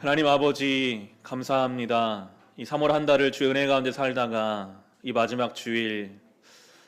하나님 아버지 감사합니다. 이 3월 한 달을 주의 은혜 가운데 살다가 이 마지막 주일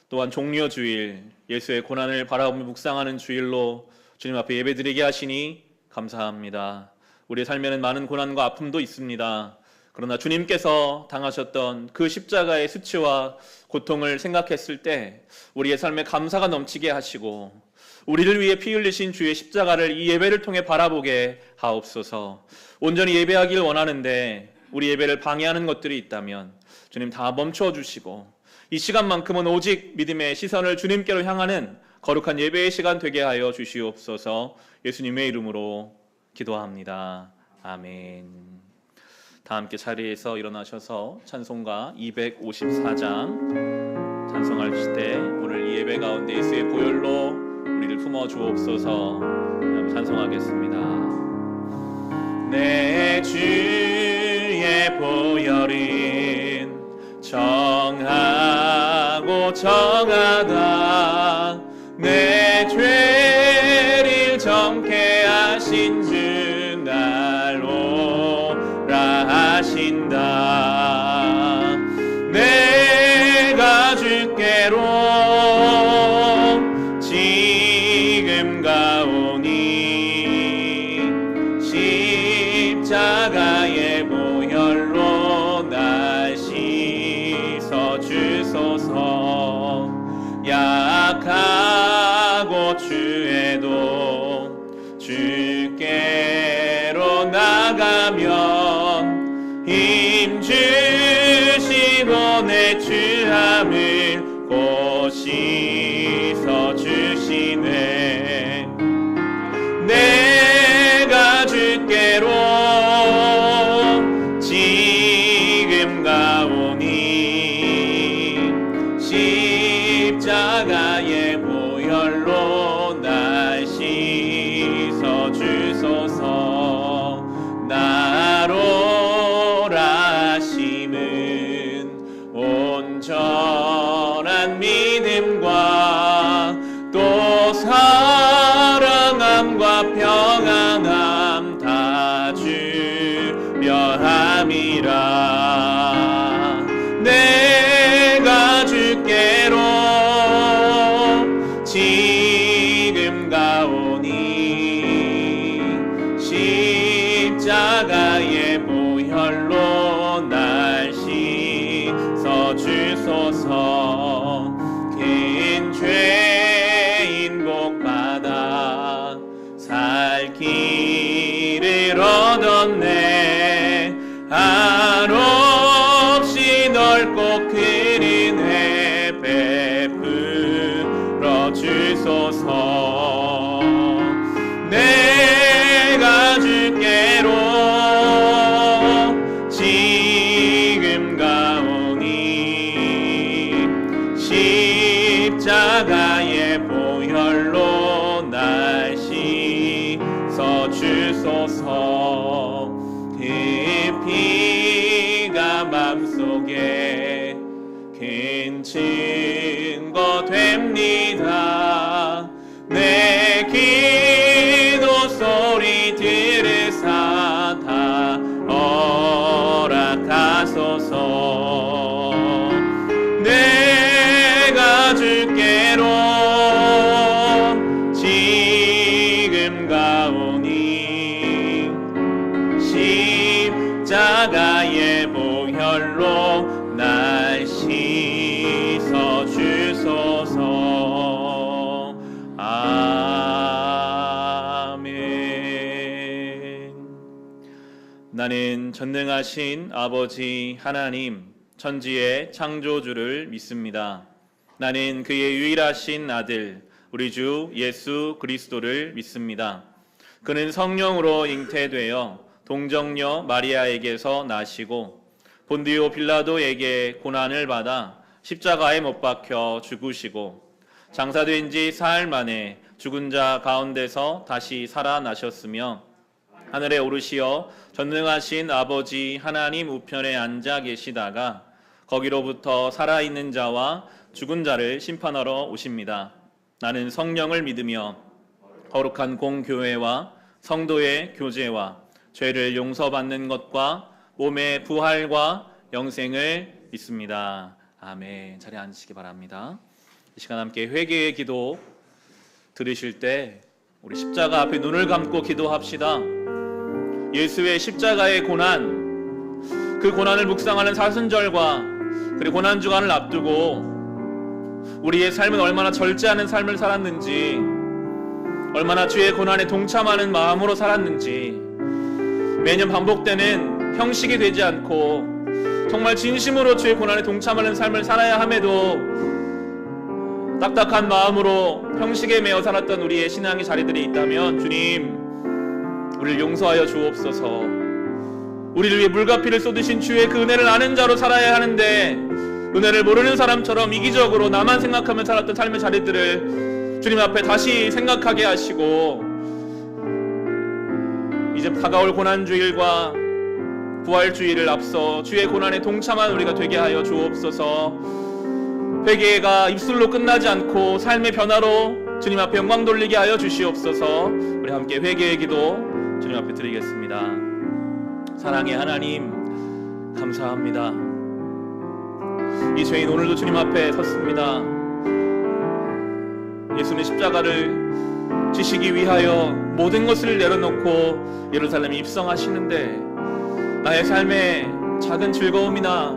또한 종려 주일 예수의 고난을 바라보며 묵상하는 주일로 주님 앞에 예배드리게 하시니 감사합니다. 우리의 삶에는 많은 고난과 아픔도 있습니다. 그러나 주님께서 당하셨던 그 십자가의 수치와 고통을 생각했을 때 우리의 삶에 감사가 넘치게 하시고 우리를 위해 피 흘리신 주의 십자가를 이 예배를 통해 바라보게 하옵소서. 온전히 예배하길 원하는데 우리 예배를 방해하는 것들이 있다면 주님 다 멈춰 주시고 이 시간만큼은 오직 믿음의 시선을 주님께로 향하는 거룩한 예배의 시간 되게 하여 주시옵소서. 예수님의 이름으로 기도합니다. 아멘. 다 함께 자리에서 일어나셔서 찬송가 254장 찬송할 때 오늘 이 예배 가운데 예수의 보혈로 우리를 품어 주옵소서. 찬송하겠습니다. 내 주의 보혈은 정하고 정하다 내 죄를 정케 하신 주 날 오라 하신다. 내가 주께로 지금 가오니 십자가의 보혈로 날 씻어 주소서. 약하고 추해도 주께로 나가면 힘 주시고 내 추함을 곧 씻어 주시네. 내가 주께로 지금 가오니 십자가의 보혈로 날 씻어 주소서. 나로라 하심은 온전한 믿음과 또 사랑함과 평안함 다 주려 함이라. 내가 주께로 지금 가오니 십자가의 보혈로 날 씻어 주소서. 긴 죄인 복받아 살 길을 얻었네. 한없이 넓고 큰 은혜 베풀어 주소서. 내가 주께로 지금 가오니 십자가의 보혈로 날 씻어 주소서. 그 피가 맘속에 큰 증거 됩니다. 내 기도 소리 들으사 다 허락하소서. 내가 주께로 지금 가오니 십자가의 보혈로 날 씻어 주소서. 아멘. 나는 전능하신 아버지 하나님 천지의 창조주를 믿습니다. 나는 그의 유일하신 아들 우리 주 예수 그리스도를 믿습니다. 그는 성령으로 잉태되어 동정녀 마리아에게서 나시고 본디오 빌라도에게 고난을 받아 십자가에 못 박혀 죽으시고 장사된 지 사흘 만에 죽은 자 가운데서 다시 살아나셨으며 하늘에 오르시어 전능하신 아버지 하나님 우편에 앉아 계시다가 거기로부터 살아있는 자와 죽은 자를 심판하러 오십니다. 나는 성령을 믿으며 거룩한 공교회와 성도의 교제와 죄를 용서받는 것과 몸의 부활과 영생을 믿습니다. 아멘. 자리에 앉으시기 바랍니다. 이 시간 함께 회개의 기도 들으실 때 우리 십자가 앞에 눈을 감고 기도합시다. 예수의 십자가의 고난, 그 고난을 묵상하는 사순절과 그리고 고난 주간을 앞두고 우리의 삶은 얼마나 절제하는 삶을 살았는지, 얼마나 주의 고난에 동참하는 마음으로 살았는지, 매년 반복되는 형식이 되지 않고 정말 진심으로 주의 고난에 동참하는 삶을 살아야 함에도 딱딱한 마음으로 형식에 매여 살았던 우리의 신앙의 자리들이 있다면 주님, 우리를 용서하여 주옵소서. 우리를 위해 물과 피를 쏟으신 주의 그 은혜를 아는 자로 살아야 하는데 은혜를 모르는 사람처럼 이기적으로 나만 생각하며 살았던 삶의 자리들을 주님 앞에 다시 생각하게 하시고, 이제 다가올 고난주일과 부활주일을 앞서 주의 고난에 동참한 우리가 되게 하여 주옵소서. 회개가 입술로 끝나지 않고 삶의 변화로 주님 앞에 영광 돌리게 하여 주시옵소서. 우리 함께 회개의 기도 주님 앞에 드리겠습니다. 사랑의 하나님, 감사합니다. 이 죄인 오늘도 주님 앞에 섰습니다. 예수님의 십자가를 지시기 위하여 모든 것을 내려놓고 예루살렘에 입성하시는데 나의 삶에 작은 즐거움이나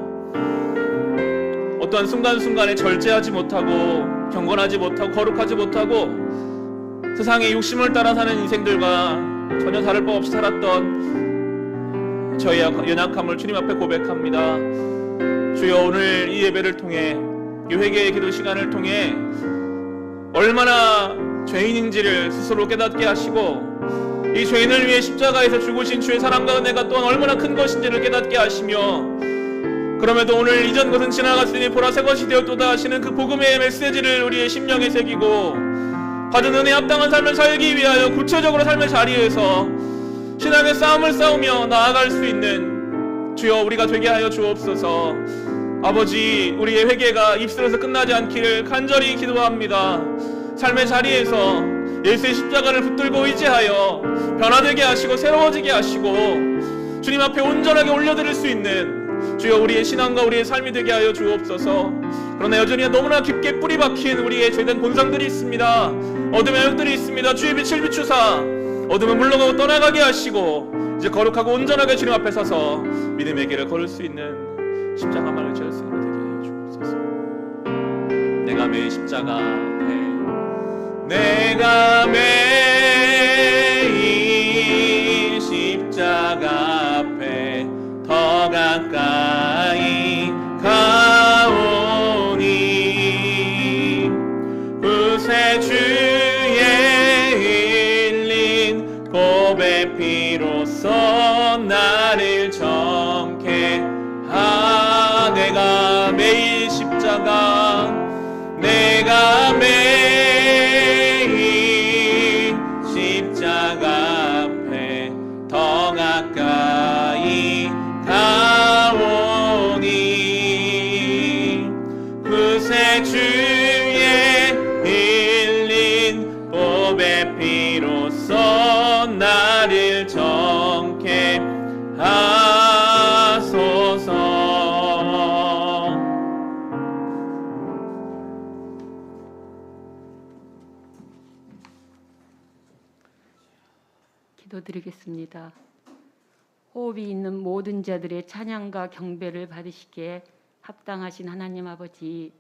어떠한 순간순간에 절제하지 못하고 경건하지 못하고 거룩하지 못하고 세상의 욕심을 따라 사는 인생들과 전혀 다를 바 없이 살았던 저의 연약함을 주님 앞에 고백합니다. 주여, 오늘 이 예배를 통해, 이 회개의 기도 시간을 통해 얼마나 죄인인지를 스스로 깨닫게 하시고 이 죄인을 위해 십자가에서 죽으신 주의 사랑과 은혜가 또한 얼마나 큰 것인지를 깨닫게 하시며, 그럼에도 오늘 이전 것은 지나갔으니 보라 새 것이 되었도다 하시는 그 복음의 메시지를 우리의 심령에 새기고 받은 은혜에 합당한 삶을 살기 위하여 구체적으로 삶의 자리에서 신앙의 싸움을 싸우며 나아갈 수 있는 주여 우리가 되게 하여 주옵소서. 아버지, 우리의 회개가 입술에서 끝나지 않기를 간절히 기도합니다. 삶의 자리에서 예수의 십자가를 붙들고 의지하여 변화되게 하시고 새로워지게 하시고 주님 앞에 온전하게 올려드릴 수 있는 주여 우리의 신앙과 우리의 삶이 되게 하여 주옵소서. 그러나 여전히 너무나 깊게 뿌리 박힌 우리의 죄된 본성들이 있습니다. 어둠의 영역들이 있습니다. 주의 빛을 비추사 어둠을 물러가고 떠나가게 하시고 이제 거룩하고 온전하게 주님 앞에 서서 믿음의 길을 걸을 수 있는 십자가만을 지을 수 있는 되게 하여 주옵소서. 내가 매일 십자가 앞에, 내가 매일 십자가 앞에 더 가까이 가오니 그새 주의 흘린 보배 피로써 나를 정케 하. 내가 매일 십자가, 내가 매일 십자가 앞에 더 가까이 가오니 그새 주의 흘린 보배 피로써 나를 정케 하소서. 기도드리겠습니다. 호흡이 있는 모든 자들의 찬양과 경배를 받으시기에 합당하신 하나님 아버지,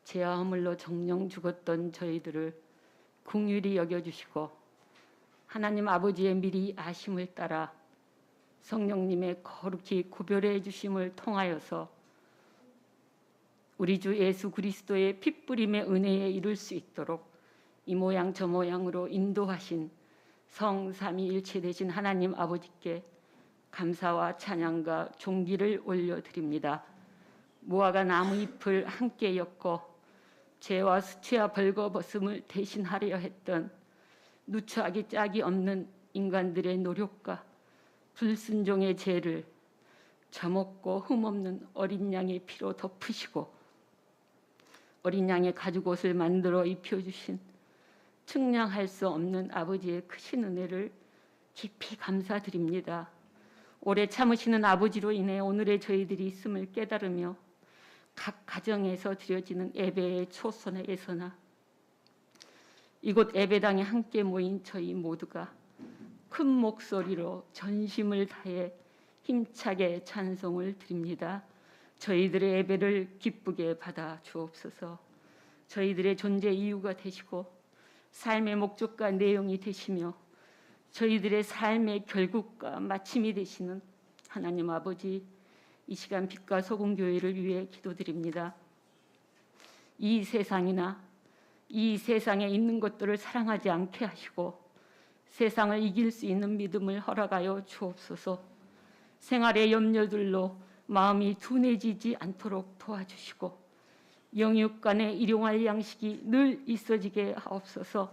죄와 허물로 정령 죽었던 저희들을 긍휼히 여겨주시고 하나님 아버지의 미리 아심을 따라 성령님의 거룩히 구별해 주심을 통하여서 우리 주 예수 그리스도의 핏부림의 은혜에 이룰 수 있도록 이 모양 저 모양으로 인도하신 성삼위일체 되신 하나님 아버지께 감사와 찬양과 존귀를 올려드립니다. 무화과 나무잎을 함께 엮고 죄와 수치와 벌거벗음을 대신하려 했던 누추하기 짝이 없는 인간들의 노력과 불순종의 죄를 저먹고 흠없는 어린 양의 피로 덮으시고 어린 양의 가죽옷을 만들어 입혀주신 측량할 수 없는 아버지의 크신 은혜를 깊이 감사드립니다. 오래 참으시는 아버지로 인해 오늘의 저희들이 있음을 깨달으며 각 가정에서 드려지는 예배의 초선에서나 이곳 예배당에 함께 모인 저희 모두가 큰 목소리로 전심을 다해 힘차게 찬송을 드립니다. 저희들의 예배를 기쁘게 받아 주옵소서. 저희들의 존재 이유가 되시고 삶의 목적과 내용이 되시며 저희들의 삶의 결국과 마침이 되시는 하나님 아버지, 이 시간 빛과 소금 교회를 위해 기도드립니다. 이 세상이나 이 세상에 있는 것들을 사랑하지 않게 하시고 세상을 이길 수 있는 믿음을 허락하여 주옵소서. 생활의 염려들로 마음이 둔해지지 않도록 도와주시고 영육 간의 일용할 양식이 늘 있어지게 하옵소서.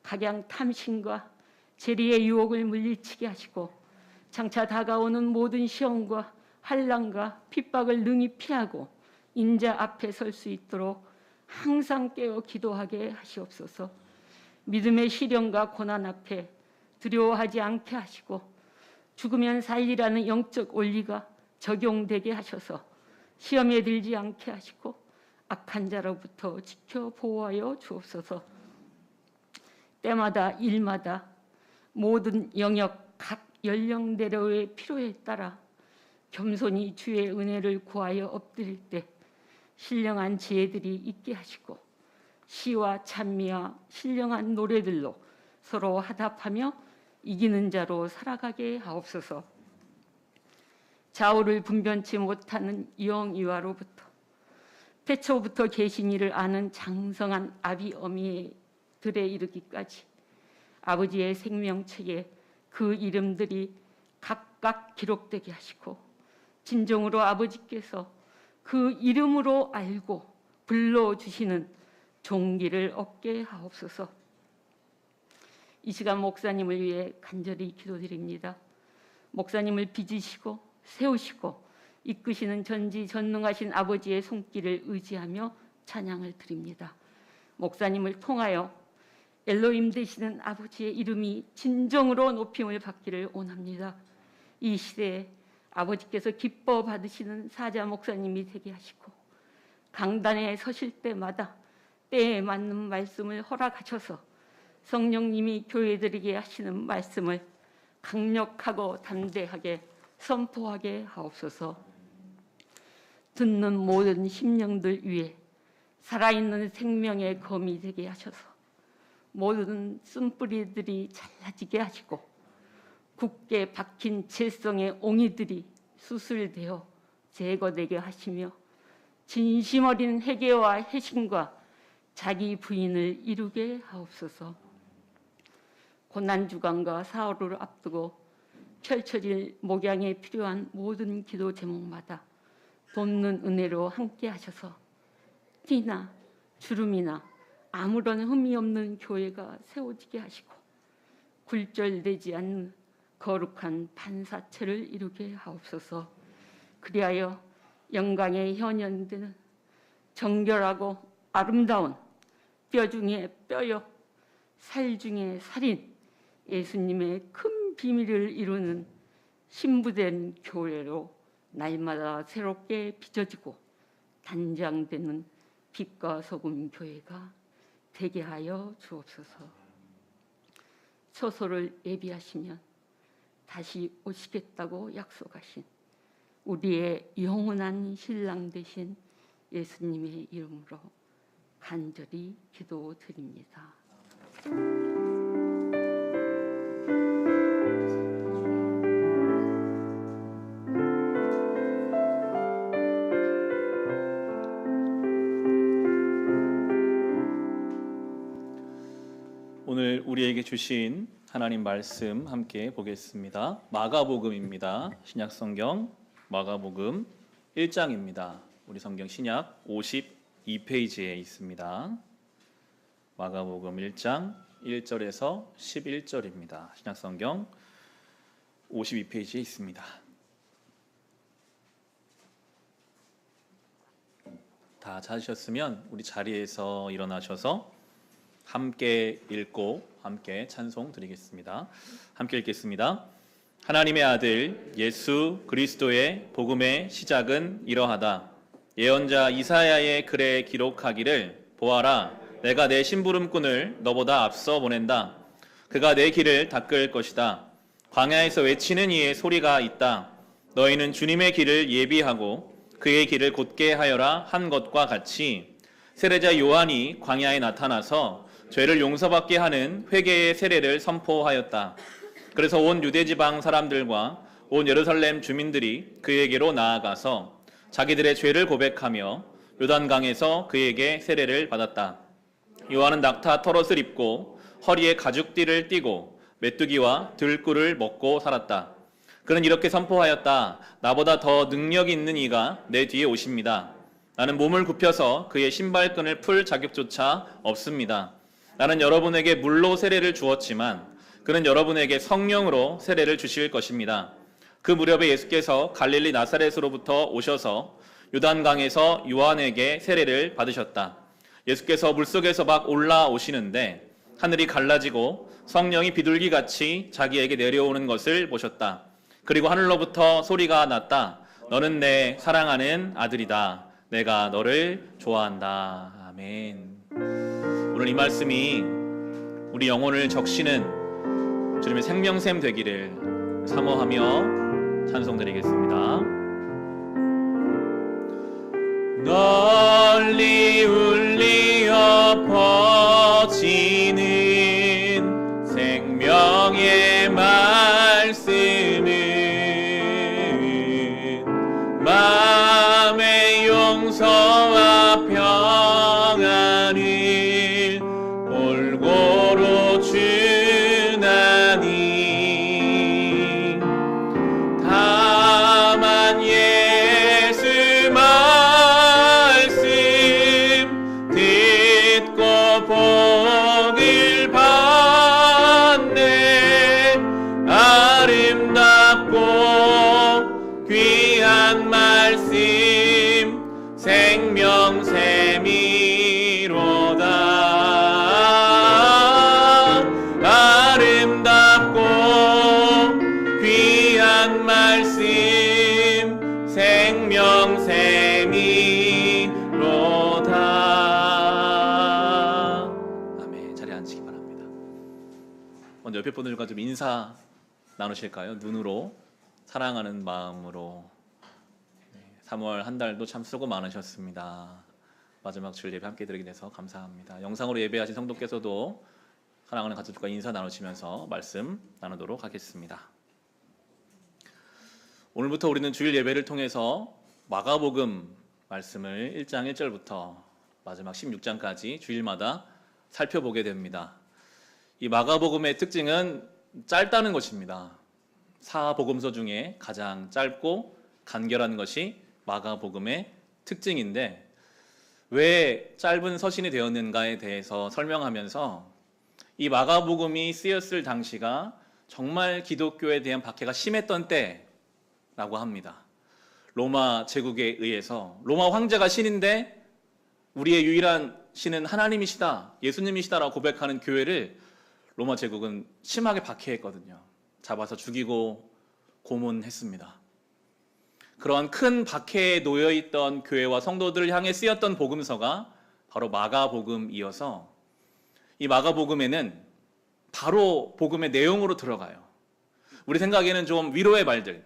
각양 탐심과 재리의 유혹을 물리치게 하시고 장차 다가오는 모든 시험과 환난과 핍박을 능히 피하고 인자 앞에 설 수 있도록 항상 깨어 기도하게 하시옵소서. 믿음의 시련과 고난 앞에 두려워하지 않게 하시고 죽으면 살리라는 영적 원리가 적용되게 하셔서 시험에 들지 않게 하시고 악한 자로부터 지켜 보호하여 주옵소서. 때마다 일마다 모든 영역 각 연령대로의 필요에 따라 겸손히 주의 은혜를 구하여 엎드릴 때 신령한 지혜들이 있게 하시고 시와 찬미와 신령한 노래들로 서로 화답하며 이기는 자로 살아가게 하옵소서. 좌우를 분변치 못하는 영유아로부터 태초부터 계신 이를 아는 장성한 아비 어미들에 이르기까지 아버지의 생명책에 그 이름들이 각각 기록되게 하시고 진정으로 아버지께서 그 이름으로 알고 불러주시는 종기를 얻게 하옵소서. 이 시간 목사님을 위해 간절히 기도드립니다. 목사님을 빚으시고 세우시고 이끄시는 전지전능하신 아버지의 손길을 의지하며 찬양을 드립니다. 목사님을 통하여 엘로힘 되시는 아버지의 이름이 진정으로 높임을 받기를 원합니다. 이 시대에 아버지께서 기뻐 받으시는 사자 목사님이 되게 하시고 강단에 서실 때마다 때에 맞는 말씀을 허락하셔서 성령님이 교회들에게 하시는 말씀을 강력하고 담대하게 선포하게 하옵소서. 듣는 모든 심령들 위에 살아있는 생명의 검이 되게 하셔서 모든 쓴뿌리들이 잘라지게 하시고 굳게 박힌 죄성의 옹이들이 수술되어 제거되게 하시며 진심 어린 회개와 회심과 자기 부인을 이루게 하옵소서. 고난주간과 사흘을 앞두고 펼쳐질 목양에 필요한 모든 기도 제목마다 돕는 은혜로 함께 하셔서 띠나 주름이나 아무런 흠이 없는 교회가 세워지게 하시고 굴절되지 않는 거룩한 반사체를 이루게 하옵소서. 그리하여 영광의 현현되는 정결하고 아름다운 뼈 중에 뼈요 살 중에 살인 예수님의 큰 비밀을 이루는 신부된 교회로 날마다 새롭게 빚어지고 단장되는 빛과 소금 교회가 되게 하여 주옵소서. 처소를 예비하시면 다시 오시겠다고 약속하신 우리의 영원한 신랑 되신 예수님의 이름으로 간절히 기도드립니다. 오늘 우리에게 주신 하나님 말씀 함께 보겠습니다. 마가복음입니다. 신약성경 마가복음 1장입니다. 우리 성경 신약 52페이지에 있습니다. 마가복음 1장 1절에서 11절입니다. 신약성경 52페이지에 있습니다. 다 찾으셨으면 우리 자리에서 일어나셔서 함께 읽고 함께 찬송 드리겠습니다. 함께 읽겠습니다. 하나님의 아들 예수 그리스도의 복음의 시작은 이러하다. 예언자 이사야의 글에 기록하기를 보아라, 내가 내 심부름꾼을 너보다 앞서 보낸다. 그가 내 길을 닦을 것이다. 광야에서 외치는 이의 소리가 있다. 너희는 주님의 길을 예비하고 그의 길을 곧게 하여라 한 것과 같이 세례자 요한이 광야에 나타나서 죄를 용서받게 하는 회개의 세례를 선포하였다. 그래서 온 유대지방 사람들과 온 예루살렘 주민들이 그에게로 나아가서 자기들의 죄를 고백하며 요단강에서 그에게 세례를 받았다. 요한은 낙타 털옷을 입고 허리에 가죽띠를 띠고 메뚜기와 들꿀을 먹고 살았다. 그는 이렇게 선포하였다. 나보다 더 능력 있는 이가 내 뒤에 오십니다. 나는 몸을 굽혀서 그의 신발끈을 풀 자격조차 없습니다. 나는 여러분에게 물로 세례를 주었지만 그는 여러분에게 성령으로 세례를 주실 것입니다. 그 무렵에 예수께서 갈릴리 나사렛으로부터 오셔서 요단강에서 요한에게 세례를 받으셨다. 예수께서 물속에서 막 올라오시는데 하늘이 갈라지고 성령이 비둘기같이 자기에게 내려오는 것을 보셨다. 그리고 하늘로부터 소리가 났다. 너는 내 사랑하는 아들이다. 내가 너를 좋아한다. 아멘. 오늘 이 말씀이 우리 영혼을 적시는 주님의 생명샘 되기를 사모하며 찬송드리겠습니다. 널리 울리어 퍼지는 생명의 말씀은 마음의 용서와 평안을 골고루 주나니 다만 예수 말씀 듣고 복을 받네. 아름답고 귀한 말씀 생명샘이로다. 아름답고 귀한 말씀 생명샘이로다. 아멘. 자리에 앉으시기 바랍니다. 먼저 옆에 분들과 좀 인사 나누실까요? 눈으로, 사랑하는 마음으로. 3월 한 달도 참 수고 많으셨습니다. 마지막 주일 예배 함께 드리게 돼서 감사합니다. 영상으로 예배하신 성도께서도 사랑하는 가족들과 인사 나누시면서 말씀 나누도록 하겠습니다. 오늘부터 우리는 주일 예배를 통해서 마가복음 말씀을 1장 1절부터 마지막 16장까지 주일마다 살펴보게 됩니다. 이 마가복음의 특징은 짧다는 것입니다. 사복음서 중에 가장 짧고 간결한 것이 마가복음의 특징인데, 왜 짧은 서신이 되었는가에 대해서 설명하면서 이 마가복음이 쓰였을 당시가 정말 기독교에 대한 박해가 심했던 때라고 합니다. 로마 제국에 의해서 로마 황제가 신인데 우리의 유일한 신은 하나님이시다, 예수님이시다라고 고백하는 교회를 로마 제국은 심하게 박해했거든요. 잡아서 죽이고 고문했습니다. 그러한 큰 박해에 놓여있던 교회와 성도들을 향해 쓰였던 복음서가 바로 마가복음이어서 이 마가복음에는 바로 복음의 내용으로 들어가요. 우리 생각에는 좀 위로의 말들,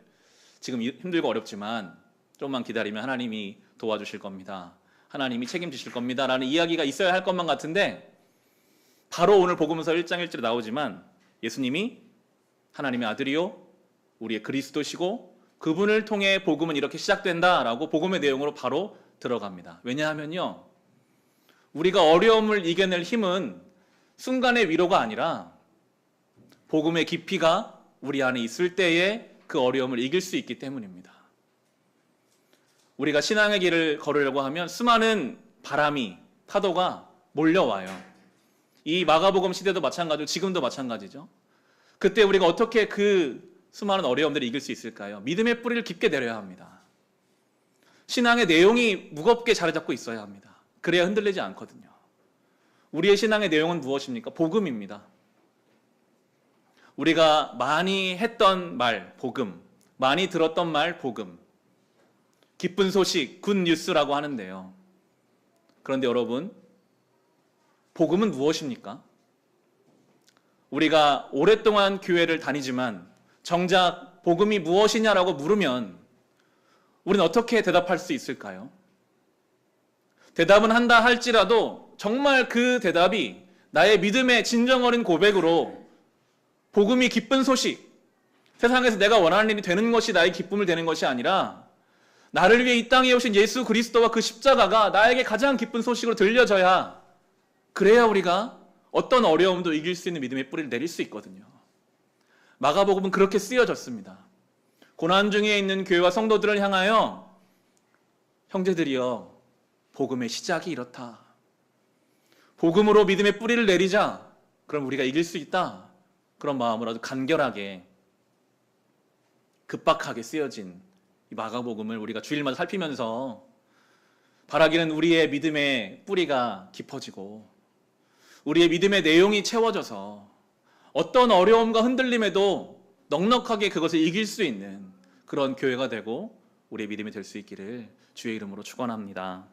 지금 힘들고 어렵지만 조금만 기다리면 하나님이 도와주실 겁니다, 하나님이 책임지실 겁니다 라는 이야기가 있어야 할 것만 같은데, 바로 오늘 복음서 1장 1절에 나오지만 예수님이 하나님의 아들이요 우리의 그리스도시고 그분을 통해 복음은 이렇게 시작된다라고 복음의 내용으로 바로 들어갑니다. 왜냐하면요, 우리가 어려움을 이겨낼 힘은 순간의 위로가 아니라 복음의 깊이가 우리 안에 있을 때에 그 어려움을 이길 수 있기 때문입니다. 우리가 신앙의 길을 걸으려고 하면 수많은 바람이, 파도가 몰려와요. 이 마가복음 시대도 마찬가지고 지금도 마찬가지죠. 그때 우리가 어떻게 그 수많은 어려움들을 이길 수 있을까요? 믿음의 뿌리를 깊게 내려야 합니다. 신앙의 내용이 무겁게 자리 잡고 있어야 합니다. 그래야 흔들리지 않거든요. 우리의 신앙의 내용은 무엇입니까? 복음입니다. 우리가 많이 했던 말, 복음. 많이 들었던 말, 복음. 기쁜 소식, 굿뉴스라고 하는데요. 그런데 여러분, 복음은 무엇입니까? 우리가 오랫동안 교회를 다니지만 정작 복음이 무엇이냐라고 물으면 우리는 어떻게 대답할 수 있을까요? 대답은 한다 할지라도 정말 그 대답이 나의 믿음의 진정 어린 고백으로 복음이 기쁜 소식, 세상에서 내가 원하는 일이 되는 것이 나의 기쁨을 되는 것이 아니라 나를 위해 이 땅에 오신 예수 그리스도와 그 십자가가 나에게 가장 기쁜 소식으로 들려져야, 그래야 우리가 어떤 어려움도 이길 수 있는 믿음의 뿌리를 내릴 수 있거든요. 마가복음은 그렇게 쓰여졌습니다. 고난 중에 있는 교회와 성도들을 향하여 형제들이여, 복음의 시작이 이렇다. 복음으로 믿음의 뿌리를 내리자. 그럼 우리가 이길 수 있다. 그런 마음으로 아주 간결하게, 급박하게 쓰여진 이 마가복음을 우리가 주일마다 살피면서 바라기는 우리의 믿음의 뿌리가 깊어지고 우리의 믿음의 내용이 채워져서 어떤 어려움과 흔들림에도 넉넉하게 그것을 이길 수 있는 그런 교회가 되고 우리의 믿음이 될 수 있기를 주의 이름으로 축원합니다.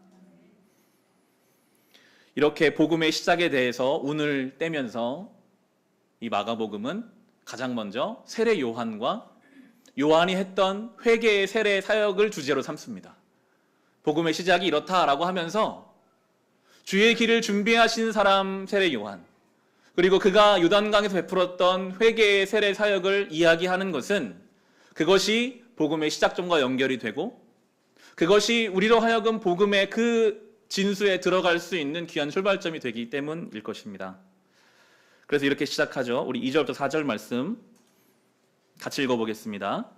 이렇게 복음의 시작에 대해서 운을 떼면서 이 마가복음은 가장 먼저 세례 요한과 요한이 했던 회개의 세례 사역을 주제로 삼습니다. 복음의 시작이 이렇다라고 하면서 주의 길을 준비하신 사람 세례 요한, 그리고 그가 요단강에서 베풀었던 회개의 세례 사역을 이야기하는 것은 그것이 복음의 시작점과 연결이 되고 그것이 우리로 하여금 복음의 그 진수에 들어갈 수 있는 귀한 출발점이 되기 때문일 것입니다. 그래서 이렇게 시작하죠. 우리 2절부터 4절 말씀 같이 읽어보겠습니다.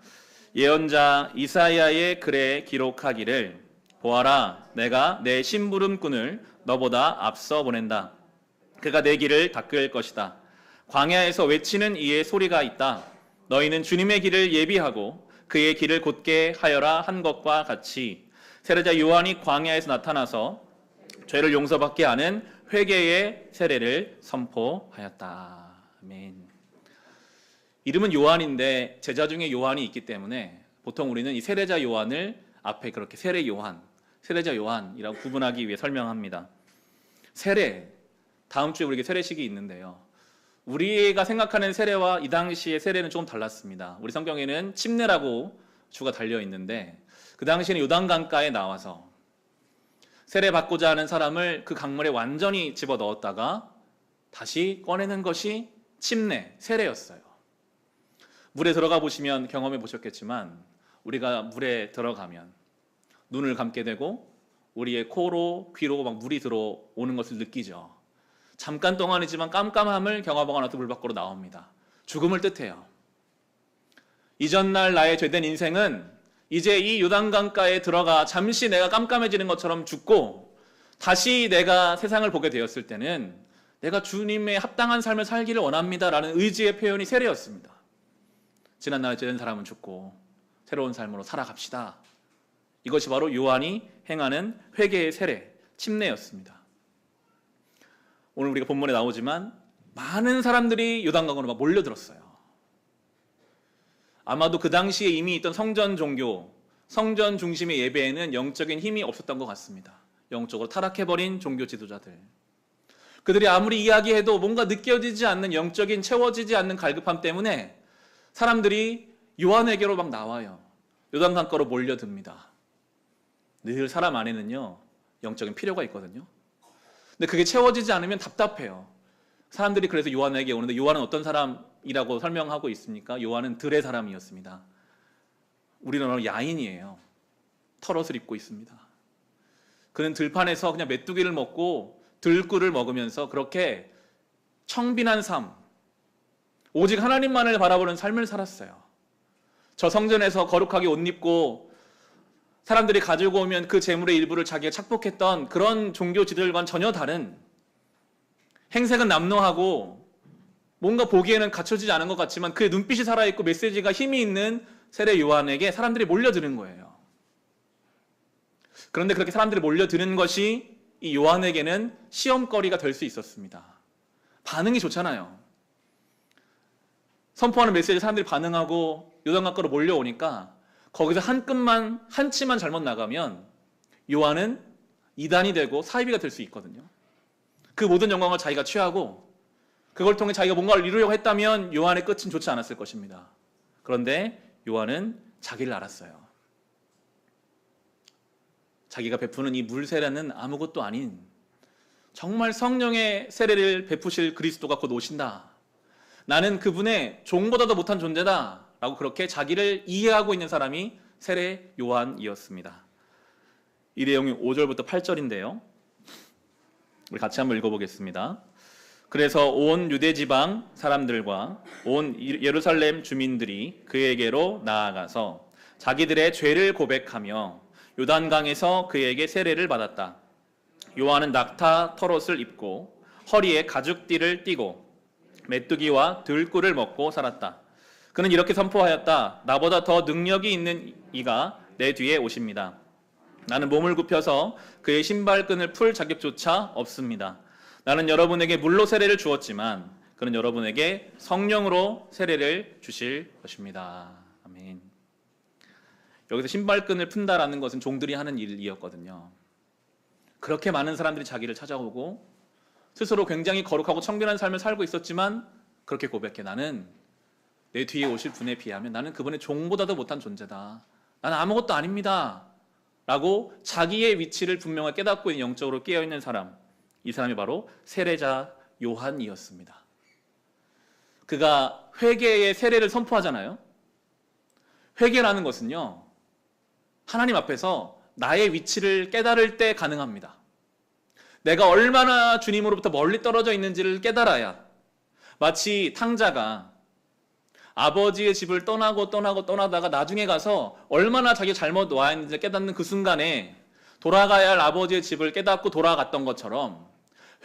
예언자 이사야의 글에 기록하기를 보아라, 내가 내 심부름꾼을 너보다 앞서 보낸다. 그가 내 길을 닦을 것이다. 광야에서 외치는 이의 소리가 있다. 너희는 주님의 길을 예비하고 그의 길을 곧게 하여라 한 것과 같이 세례자 요한이 광야에서 나타나서 죄를 용서받게 하는 회개의 세례를 선포하였다. 아멘. 이름은 요한인데 제자 중에 요한이 있기 때문에 보통 우리는 이 세례자 요한을 앞에 그렇게 세례 요한, 세례자 요한이라고 구분하기 위해 설명합니다. 세례, 다음 주에 우리에게 세례식이 있는데요. 우리가 생각하는 세례와 이 당시의 세례는 조금 달랐습니다. 우리 성경에는 침례라고 주가 달려 있는데 그 당시에는 요단강가에 나와서 세례 받고자 하는 사람을 그 강물에 완전히 집어 넣었다가 다시 꺼내는 것이 침례, 세례였어요. 물에 들어가 보시면 경험해 보셨겠지만 우리가 물에 들어가면 눈을 감게 되고 우리의 코로 귀로 막 물이 들어오는 것을 느끼죠. 잠깐 동안이지만 깜깜함을 경험하고 나서 물 밖으로 나옵니다. 죽음을 뜻해요. 이전날 나의 죄된 인생은 이제 이 요단강가에 들어가 잠시 내가 깜깜해지는 것처럼 죽고 다시 내가 세상을 보게 되었을 때는 내가 주님의 합당한 삶을 살기를 원합니다라는 의지의 표현이 세례였습니다. 지난날 죄된 사람은 죽고 새로운 삶으로 살아갑시다. 이것이 바로 요한이 행하는 회개의 세례, 침례였습니다. 오늘 우리가 본문에 나오지만 많은 사람들이 요단강으로 막 몰려들었어요. 아마도 그 당시에 이미 있던 성전 종교, 성전 중심의 예배에는 영적인 힘이 없었던 것 같습니다. 영적으로 타락해버린 종교 지도자들. 그들이 아무리 이야기해도 뭔가 느껴지지 않는 영적인 채워지지 않는 갈급함 때문에 사람들이 요한에게로 막 나와요. 요단강가로 몰려듭니다. 늘 사람 안에는요 영적인 필요가 있거든요. 근데 그게 채워지지 않으면 답답해요. 사람들이 그래서 요한에게 오는데 요한은 어떤 사람이라고 설명하고 있습니까? 요한은 들의 사람이었습니다. 우리는 야인이에요. 털옷을 입고 있습니다. 그는 들판에서 그냥 메뚜기를 먹고 들꿀을 먹으면서 그렇게 청빈한 삶, 오직 하나님만을 바라보는 삶을 살았어요. 저 성전에서 거룩하게 옷 입고 사람들이 가지고 오면 그 재물의 일부를 자기가 착복했던 그런 종교 지도자들과는 전혀 다른, 행색은 남루하고 뭔가 보기에는 갖춰지지 않은 것 같지만 그의 눈빛이 살아있고 메시지가 힘이 있는 세례 요한에게 사람들이 몰려드는 거예요. 그런데 그렇게 사람들이 몰려드는 것이 이 요한에게는 시험거리가 될 수 있었습니다. 반응이 좋잖아요. 선포하는 메시지에 사람들이 반응하고 요단 가까로 몰려오니까 거기서 한 치만 잘못 나가면 요한은 이단이 되고 사이비가 될 수 있거든요. 그 모든 영광을 자기가 취하고 그걸 통해 자기가 뭔가를 이루려고 했다면 요한의 끝은 좋지 않았을 것입니다. 그런데 요한은 자기를 알았어요. 자기가 베푸는 이 물 세례는 아무것도 아닌 정말 성령의 세례를 베푸실 그리스도가 곧 오신다. 나는 그분의 종보다도 못한 존재다 라고 그렇게 자기를 이해하고 있는 사람이 세례 요한이었습니다. 이 내용이 5절부터 8절인데요. 우리 같이 한번 읽어보겠습니다. 그래서 온 유대 지방 사람들과 온 예루살렘 주민들이 그에게로 나아가서 자기들의 죄를 고백하며 요단강에서 그에게 세례를 받았다. 요한은 낙타 털옷을 입고 허리에 가죽띠를 띠고 메뚜기와 들꿀을 먹고 살았다. 그는 이렇게 선포하였다. 나보다 더 능력이 있는 이가 내 뒤에 오십니다. 나는 몸을 굽혀서 그의 신발끈을 풀 자격조차 없습니다. 나는 여러분에게 물로 세례를 주었지만 그는 여러분에게 성령으로 세례를 주실 것입니다. 아멘. 여기서 신발끈을 푼다라는 것은 종들이 하는 일이었거든요. 그렇게 많은 사람들이 자기를 찾아오고 스스로 굉장히 거룩하고 청결한 삶을 살고 있었지만 그렇게 고백해. 나는 내 뒤에 오실 분에 비하면 나는 그분의 종보다도 못한 존재다. 나는 아무것도 아닙니다. 라고 자기의 위치를 분명하게 깨닫고 있는, 영적으로 깨어있는 사람, 이 사람이 바로 세례자 요한이었습니다. 그가 회개의 세례를 선포하잖아요. 회개라는 것은요, 하나님 앞에서 나의 위치를 깨달을 때 가능합니다. 내가 얼마나 주님으로부터 멀리 떨어져 있는지를 깨달아야, 마치 탕자가 아버지의 집을 떠나다가 나중에 가서 얼마나 자기가 잘못 와 있는지 깨닫는 그 순간에 돌아가야 할 아버지의 집을 깨닫고 돌아갔던 것처럼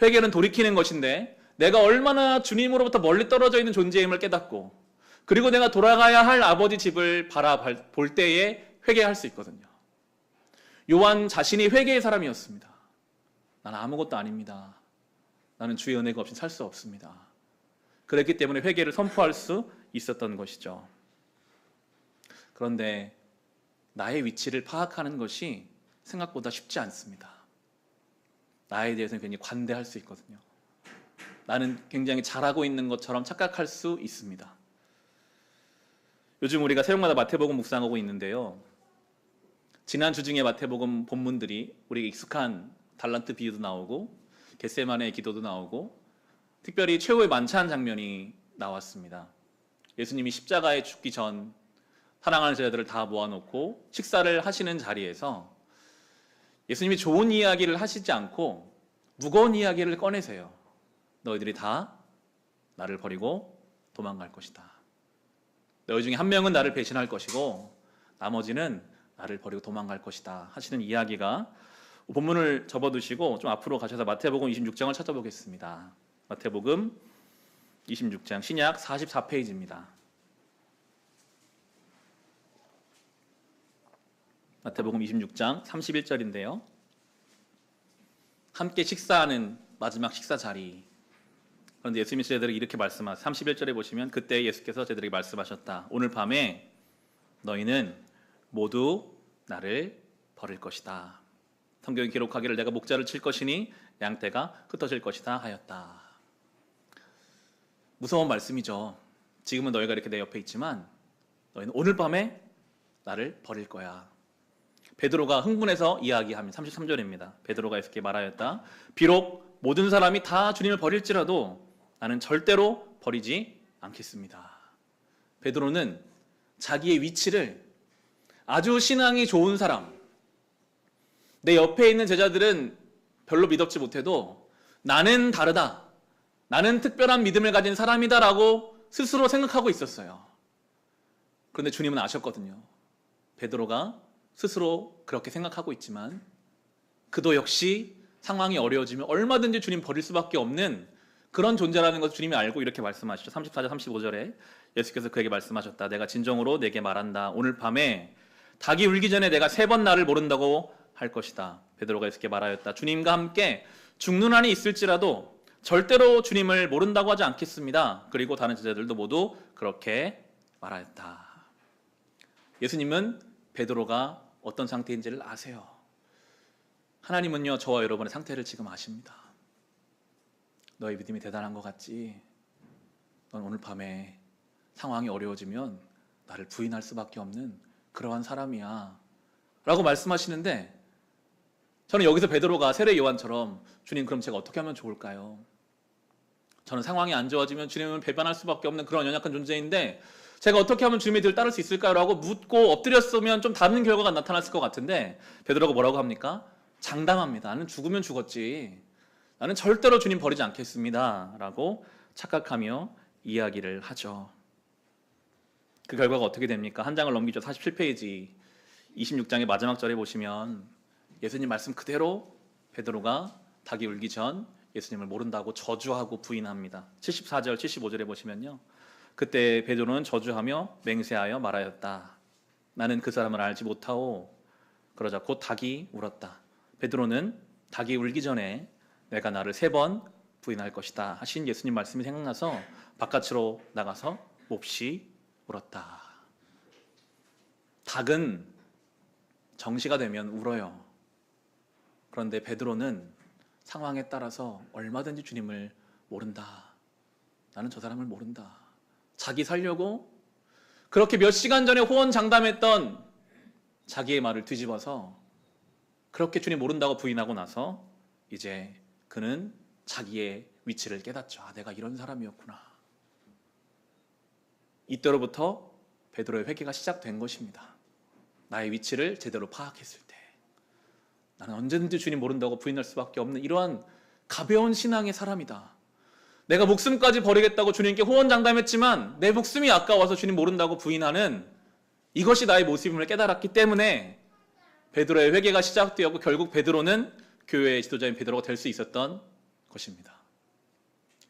회개는 돌이키는 것인데, 내가 얼마나 주님으로부터 멀리 떨어져 있는 존재임을 깨닫고 그리고 내가 돌아가야 할 아버지 집을 바라볼 때에 회개할 수 있거든요. 요한 자신이 회개의 사람이었습니다. 나는 아무것도 아닙니다. 나는 주의 은혜가 없이 살 수 없습니다. 그랬기 때문에 회개를 선포할 수 있었던 것이죠. 그런데 나의 위치를 파악하는 것이 생각보다 쉽지 않습니다. 나에 대해서는 괜히 관대할 수 있거든요. 나는 굉장히 잘하고 있는 것처럼 착각할 수 있습니다. 요즘 우리가 새벽마다 마태복음 묵상하고 있는데요. 지난 주 중에 마태복음 본문들이 우리에게 익숙한 달란트 비유도 나오고 겟세마네의 기도도 나오고 특별히 최후의 만찬 장면이 나왔습니다. 예수님이 십자가에 죽기 전 사랑하는 제자들을 다 모아놓고 식사를 하시는 자리에서 예수님이 좋은 이야기를 하시지 않고 무거운 이야기를 꺼내세요. 너희들이 다 나를 버리고 도망갈 것이다. 너희 중에 한 명은 나를 배신할 것이고 나머지는 나를 버리고 도망갈 것이다 하시는 이야기가, 본문을 접어두시고 좀 앞으로 가셔서 마태복음 26장을 찾아보겠습니다. 마태복음 26장 신약 44페이지입니다. 마태복음 26장 31절인데요. 함께 식사하는 마지막 식사 자리. 그런데 예수님이 제자들에게 이렇게 말씀하세요. 31절에 보시면 그때 예수께서 제자들에게 말씀하셨다. 오늘 밤에 너희는 모두 나를 버릴 것이다. 성경이 기록하기를 내가 목자를 칠 것이니 양떼가 흩어질 것이다 하였다. 무서운 말씀이죠. 지금은 너희가 이렇게 내 옆에 있지만 너희는 오늘 밤에 나를 버릴 거야. 베드로가 흥분해서 이야기하면 33절입니다. 베드로가 예수께 말하였다. 비록 모든 사람이 다 주님을 버릴지라도 나는 절대로 버리지 않겠습니다. 베드로는 자기의 위치를 아주 신앙이 좋은 사람, 내 옆에 있는 제자들은 별로 믿었지 못해도 나는 다르다, 나는 특별한 믿음을 가진 사람이다라고 스스로 생각하고 있었어요. 그런데 주님은 아셨거든요. 베드로가 스스로 그렇게 생각하고 있지만 그도 역시 상황이 어려워지면 얼마든지 주님 버릴 수밖에 없는 그런 존재라는 것을 주님이 알고 이렇게 말씀하시죠. 34절 35절에 예수께서 그에게 말씀하셨다. 내가 진정으로 내게 말한다. 오늘 밤에 닭이 울기 전에 내가 3번 나를 모른다고 할 것이다. 베드로가 예수께 말하였다. 주님과 함께 죽는 한이 있을지라도 절대로 주님을 모른다고 하지 않겠습니다. 그리고 다른 제자들도 모두 그렇게 말하였다. 예수님은 베드로가 어떤 상태인지를 아세요. 하나님은요, 저와 여러분의 상태를 지금 아십니다. 너의 믿음이 대단한 것 같지? 넌 오늘 밤에 상황이 어려워지면 나를 부인할 수밖에 없는 그러한 사람이야 라고 말씀하시는데, 저는 여기서 베드로가 세례 요한처럼 주님, 그럼 제가 어떻게 하면 좋을까요? 저는 상황이 안 좋아지면 주님을 배반할 수밖에 없는 그런 연약한 존재인데 제가 어떻게 하면 주님의 뒤를 따를 수 있을까요? 라고 묻고 엎드렸으면 좀 다른 결과가 나타났을 것 같은데, 베드로가 뭐라고 합니까? 장담합니다. 나는 죽으면 죽었지, 나는 절대로 주님 버리지 않겠습니다 라고 착각하며 이야기를 하죠. 그 결과가 어떻게 됩니까? 한 장을 넘기죠. 47페이지 26장의 마지막 절에 보시면 예수님 말씀 그대로 베드로가 닭이 울기 전 예수님을 모른다고 저주하고 부인합니다. 74절 75절에 보시면요, 그때 베드로는 저주하며 맹세하여 말하였다. 나는 그 사람을 알지 못하오. 그러자 곧 닭이 울었다. 베드로는 닭이 울기 전에 내가 나를 3번 부인할 것이다 하신 예수님 말씀이 생각나서 바깥으로 나가서 몹시 울었다. 닭은 정시가 되면 울어요. 그런데 베드로는 상황에 따라서 얼마든지 주님을 모른다. 나는 저 사람을 모른다. 자기 살려고 그렇게 몇 시간 전에 호언장담했던 자기의 말을 뒤집어서 그렇게 주님 모른다고 부인하고 나서 이제 그는 자기의 위치를 깨닫죠. 아, 내가 이런 사람이었구나. 이때로부터 베드로의 회개가 시작된 것입니다. 나의 위치를 제대로 파악했을 때 나는 언제든지 주님 모른다고 부인할 수밖에 없는 이러한 가벼운 신앙의 사람이다. 내가 목숨까지 버리겠다고 주님께 호언장담했지만 내 목숨이 아까워서 주님 모른다고 부인하는 이것이 나의 모습임을 깨달았기 때문에 베드로의 회개가 시작되었고 결국 베드로는 교회의 지도자인 베드로가 될 수 있었던 것입니다.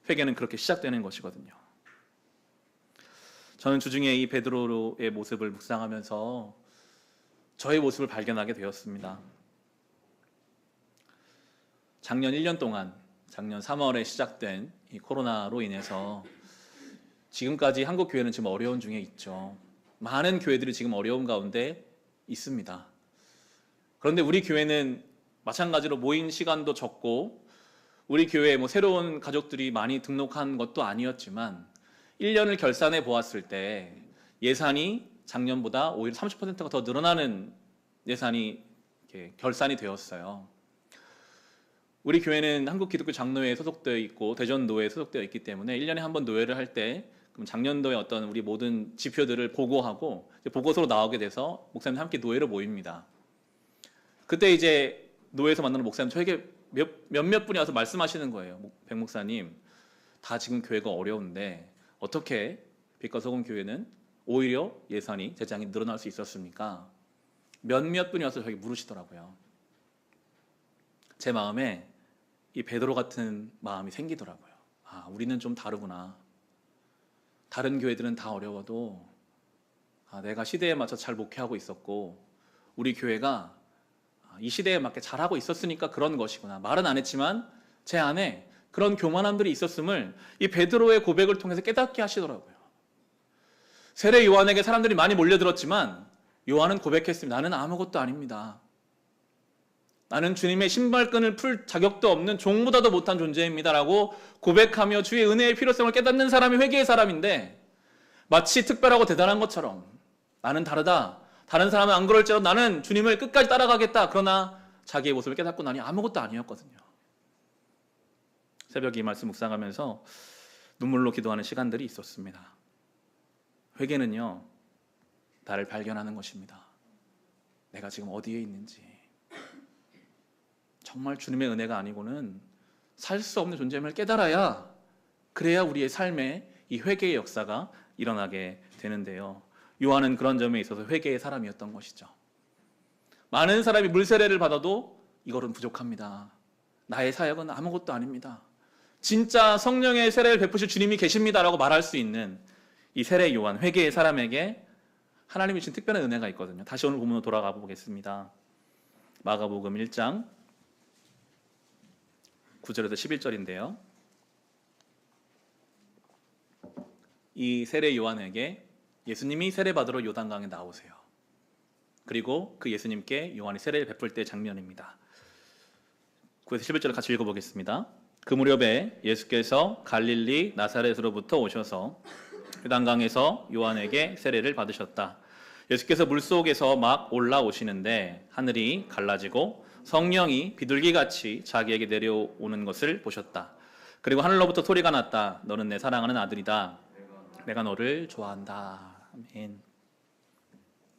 회개는 그렇게 시작되는 것이거든요. 저는 주중에 이 베드로의 모습을 묵상하면서 저의 모습을 발견하게 되었습니다. 작년 1년 동안, 작년 3월에 시작된 이 코로나로 인해서 지금까지 한국 교회는 지금 어려운 중에 있죠. 많은 교회들이 지금 어려운 가운데 있습니다. 그런데 우리 교회는 마찬가지로 모인 시간도 적고 우리 교회에 새로운 가족들이 많이 등록한 것도 아니었지만 1년을 결산해 보았을 때 예산이 작년보다 오히려 30%가 더 늘어나는 예산이 결산이 되었어요. 우리 교회는 한국기독교 장로회에 소속되어 있고 대전노회에 소속되어 있기 때문에 1년에 한 번 노회를 할 때 그럼 작년도에 어떤 우리 모든 지표들을 보고하고 보고서로 나오게 돼서 목사님들 함께 노회로 모입니다. 그때 이제 노회에서 만나는 목사님 저에게 몇몇 분이 와서 말씀하시는 거예요. 백 목사님, 다 지금 교회가 어려운데 어떻게 빛과 소금 교회는 오히려 예산이 재정이 늘어날 수 있었습니까? 몇몇 분이 와서 저에게 물으시더라고요. 제 마음에 이 베드로 같은 마음이 생기더라고요. 아, 우리는 좀 다르구나. 다른 교회들은 다 어려워도 내가 시대에 맞춰 잘 목회하고 있었고 우리 교회가 이 시대에 맞게 잘하고 있었으니까 그런 것이구나. 말은 안 했지만 제 안에 그런 교만함들이 있었음을 이 베드로의 고백을 통해서 깨닫게 하시더라고요. 세례 요한에게 사람들이 많이 몰려들었지만 요한은 고백했습니다. 나는 아무것도 아닙니다. 나는 주님의 신발끈을 풀 자격도 없는 종보다도 못한 존재입니다 라고 고백하며 주의 은혜의 필요성을 깨닫는 사람이 회개의 사람인데 마치 특별하고 대단한 것처럼 나는 다르다. 다른 사람은 안 그럴지라도 나는 주님을 끝까지 따라가겠다. 그러나 자기의 모습을 깨닫고 나니 아무것도 아니었거든요. 새벽에 이 말씀 묵상하면서 눈물로 기도하는 시간들이 있었습니다. 회개는요, 나를 발견하는 것입니다. 내가 지금 어디에 있는지. 정말 주님의 은혜가 아니고는 살 수 없는 존재임을 깨달아야 그래야 우리의 삶에 이 회개의 역사가 일어나게 되는데요. 요한은 그런 점에 있어서 회개의 사람이었던 것이죠. 많은 사람이 물세례를 받아도 이거는 부족합니다. 나의 사역은 아무것도 아닙니다. 진짜 성령의 세례를 베푸실 주님이 계십니다라고 말할 수 있는 이 세례 요한, 회개의 사람에게 하나님이 주신 특별한 은혜가 있거든요. 다시 오늘 본문으로 돌아가 보겠습니다. 마가복음 1장 9절에서 11절인데요. 이 세례 요한에게 예수님이 세례 받으러 요단강에 나오세요. 그리고 그 예수님께 요한이 세례를 베풀 때 장면입니다. 9에서 11절을 같이 읽어보겠습니다. 그 무렵에 예수께서 갈릴리 나사렛으로부터 오셔서 요단강에서 요한에게 세례를 받으셨다. 예수께서 물속에서 막 올라오시는데 하늘이 갈라지고 성령이 비둘기같이 자기에게 내려오는 것을 보셨다. 그리고 하늘로부터 소리가 났다. 너는 내 사랑하는 아들이다. 내가 너를 좋아한다. 아멘.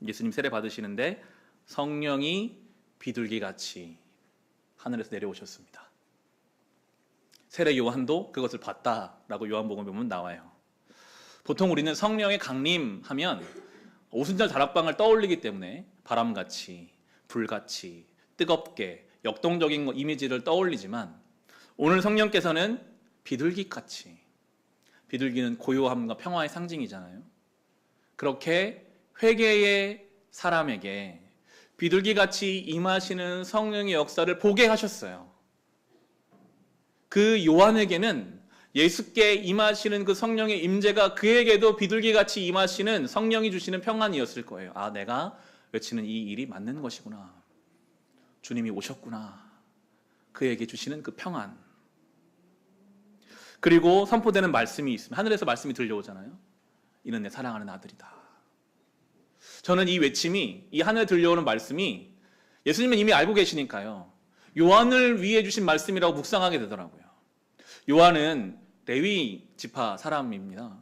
예수님 세례 받으시는데 성령이 비둘기같이 하늘에서 내려오셨습니다. 세례 요한도 그것을 봤다라고 요한복음에 보면 나와요. 보통 우리는 성령의 강림하면 오순절 다락방을 떠올리기 때문에 바람같이, 불같이, 뜨겁게, 역동적인 이미지를 떠올리지만 오늘 성령께서는 비둘기같이, 비둘기는 고요함과 평화의 상징이잖아요. 그렇게 회개의 사람에게 비둘기같이 임하시는 성령의 역사를 보게 하셨어요. 그 요한에게는 예수께 임하시는 그 성령의 임재가 그에게도 비둘기같이 임하시는 성령이 주시는 평안이었을 거예요. 아, 내가 외치는 이 일이 맞는 것이구나. 주님이 오셨구나. 그에게 주시는 그 평안. 그리고 선포되는 말씀이 있으면 하늘에서 말씀이 들려오잖아요. 이는 내 사랑하는 아들이다. 저는 이 외침이, 이 하늘에 들려오는 말씀이 예수님은 이미 알고 계시니까요. 요한을 위해 주신 말씀이라고 묵상하게 되더라고요. 요한은 레위 지파 사람입니다.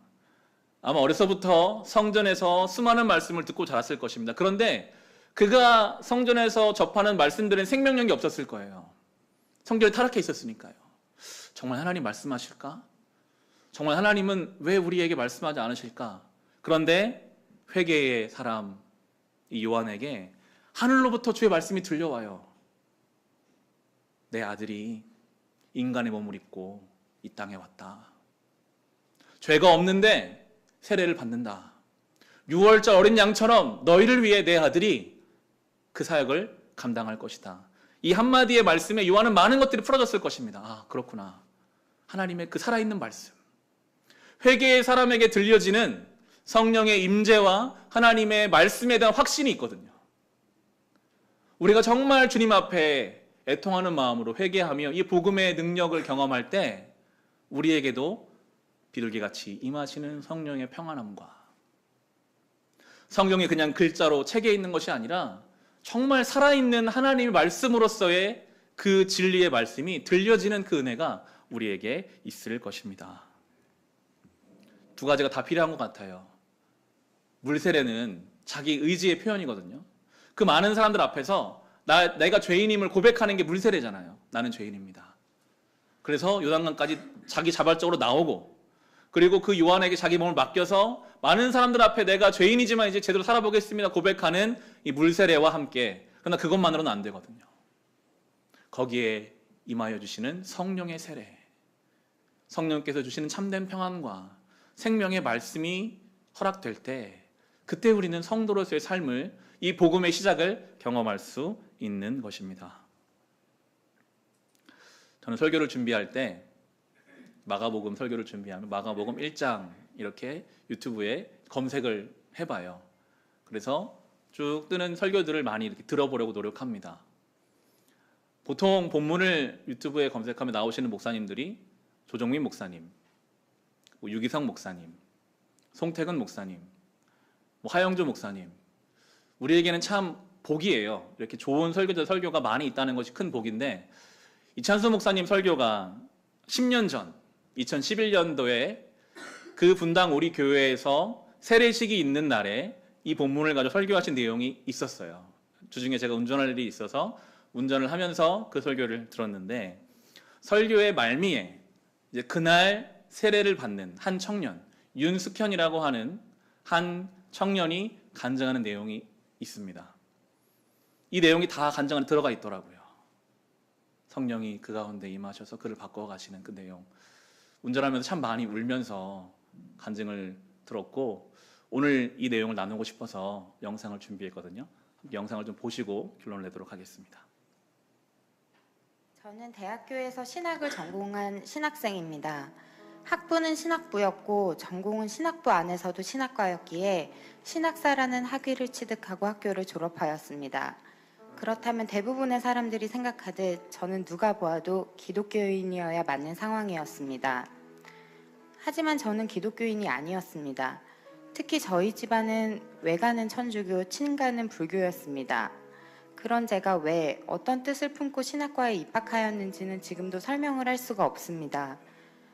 아마 어려서부터 성전에서 수많은 말씀을 듣고 자랐을 것입니다. 그런데 그가 성전에서 접하는 말씀들은 생명력이 없었을 거예요. 성전이 타락해 있었으니까요. 정말 하나님 말씀하실까? 정말 하나님은 왜 우리에게 말씀하지 않으실까? 그런데 회개의 사람 이 요한에게 하늘로부터 주의 말씀이 들려와요. 내 아들이 인간의 몸을 입고 이 땅에 왔다. 죄가 없는데 세례를 받는다. 6월절 어린 양처럼 너희를 위해 내 아들이 그 사역을 감당할 것이다. 이 한마디의 말씀에 요한은 많은 것들이 풀어졌을 것입니다. 아, 그렇구나. 하나님의 그 살아있는 말씀. 회개의 사람에게 들려지는 성령의 임재와 하나님의 말씀에 대한 확신이 있거든요. 우리가 정말 주님 앞에 애통하는 마음으로 회개하며 이 복음의 능력을 경험할 때 우리에게도 비둘기같이 임하시는 성령의 평안함과 성경이 그냥 글자로 책에 있는 것이 아니라 정말 살아있는 하나님의 말씀으로서의 그 진리의 말씀이 들려지는 그 은혜가 우리에게 있을 것입니다. 두 가지가 다 필요한 것 같아요. 물세례는 자기 의지의 표현이거든요. 그 많은 사람들 앞에서 내가 죄인임을 고백하는 게 물세례잖아요. 나는 죄인입니다. 그래서 요단강까지 자기 자발적으로 나오고 그리고 그 요한에게 자기 몸을 맡겨서 많은 사람들 앞에 내가 죄인이지만 이제 제대로 살아보겠습니다 고백하는 이 물세례와 함께, 그러나 그것만으로는 안 되거든요. 거기에 임하여 주시는 성령의 세례, 성령께서 주시는 참된 평안과 생명의 말씀이 허락될 때 그때 우리는 성도로서의 삶을, 이 복음의 시작을 경험할 수 있는 것입니다. 저는 설교를 준비할 때 마가복음 설교를 준비하면 마가복음 1장 이렇게 유튜브에 검색을 해봐요. 그래서 쭉 뜨는 설교들을 많이 이렇게 들어보려고 노력합니다. 보통 본문을 유튜브에 검색하면 나오시는 목사님들이 조정민 목사님, 유기성 목사님, 송태근 목사님, 하영주 목사님. 우리에게는 참 복이에요. 이렇게 좋은 설교자 설교가 많이 있다는 것이 큰 복인데, 이찬수 목사님 설교가 10년 전 2011년도에 그 분당 우리 교회에서 세례식이 있는 날에 이 본문을 가지고 설교하신 내용이 있었어요. 주중에 제가 운전할 일이 있어서 운전을 하면서 그 설교를 들었는데, 설교의 말미에 이제 그날 세례를 받는 한 청년, 윤숙현이라고 하는 한 청년이 간증하는 내용이 있습니다. 이 내용이 다 간증 안에 들어가 있더라고요. 성령이 그 가운데 임하셔서 그를 바꿔가시는 그 내용. 운전하면서 참 많이 울면서 간증을 들었고, 오늘 이 내용을 나누고 싶어서 영상을 준비했거든요. 영상을 좀 보시고 결론을 내도록 하겠습니다. 저는 대학교에서 신학을 전공한 신학생입니다. 학부는 신학부였고 전공은 신학부 안에서도 신학과였기에 신학사라는 학위를 취득하고 학교를 졸업하였습니다. 그렇다면 대부분의 사람들이 생각하듯 저는 누가 보아도 기독교인이어야 맞는 상황이었습니다. 하지만 저는 기독교인이 아니었습니다. 특히 저희 집안은 외가는 천주교, 친가는 불교였습니다. 그런 제가 왜 어떤 뜻을 품고 신학과에 입학하였는지는 지금도 설명을 할 수가 없습니다.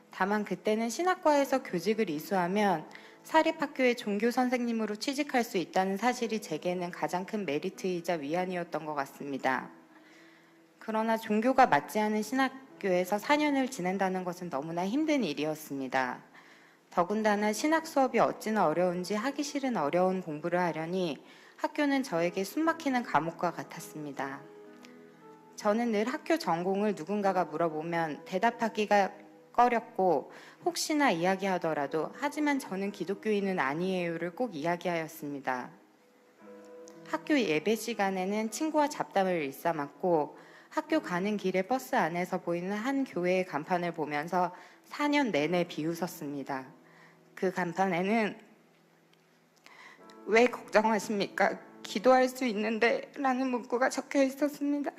다만 그때는 신학과에서 교직을 이수하면 사립학교의 종교 선생님으로 취직할 수 있다는 사실이 제게는 가장 큰 메리트이자 위안이었던 것 같습니다. 그러나 종교가 맞지 않은 신학교에서 4년을 지낸다는 것은 너무나 힘든 일이었습니다. 더군다나 신학 수업이 어찌나 어려운지 하기 싫은 어려운 공부를 하려니 학교는 저에게 숨막히는 감옥과 같았습니다. 저는 늘 학교 전공을 누군가가 물어보면 대답하기가 꺼렸고 혹시나 이야기하더라도 하지만 저는 기독교인은 아니에요를 꼭 이야기하였습니다. 학교 예배 시간에는 친구와 잡담을 일삼았고 학교 가는 길에 버스 안에서 보이는 한 교회의 간판을 보면서 4년 내내 비웃었습니다. 그 간판에는 왜 걱정하십니까? 기도할 수 있는데 라는 문구가 적혀 있었습니다.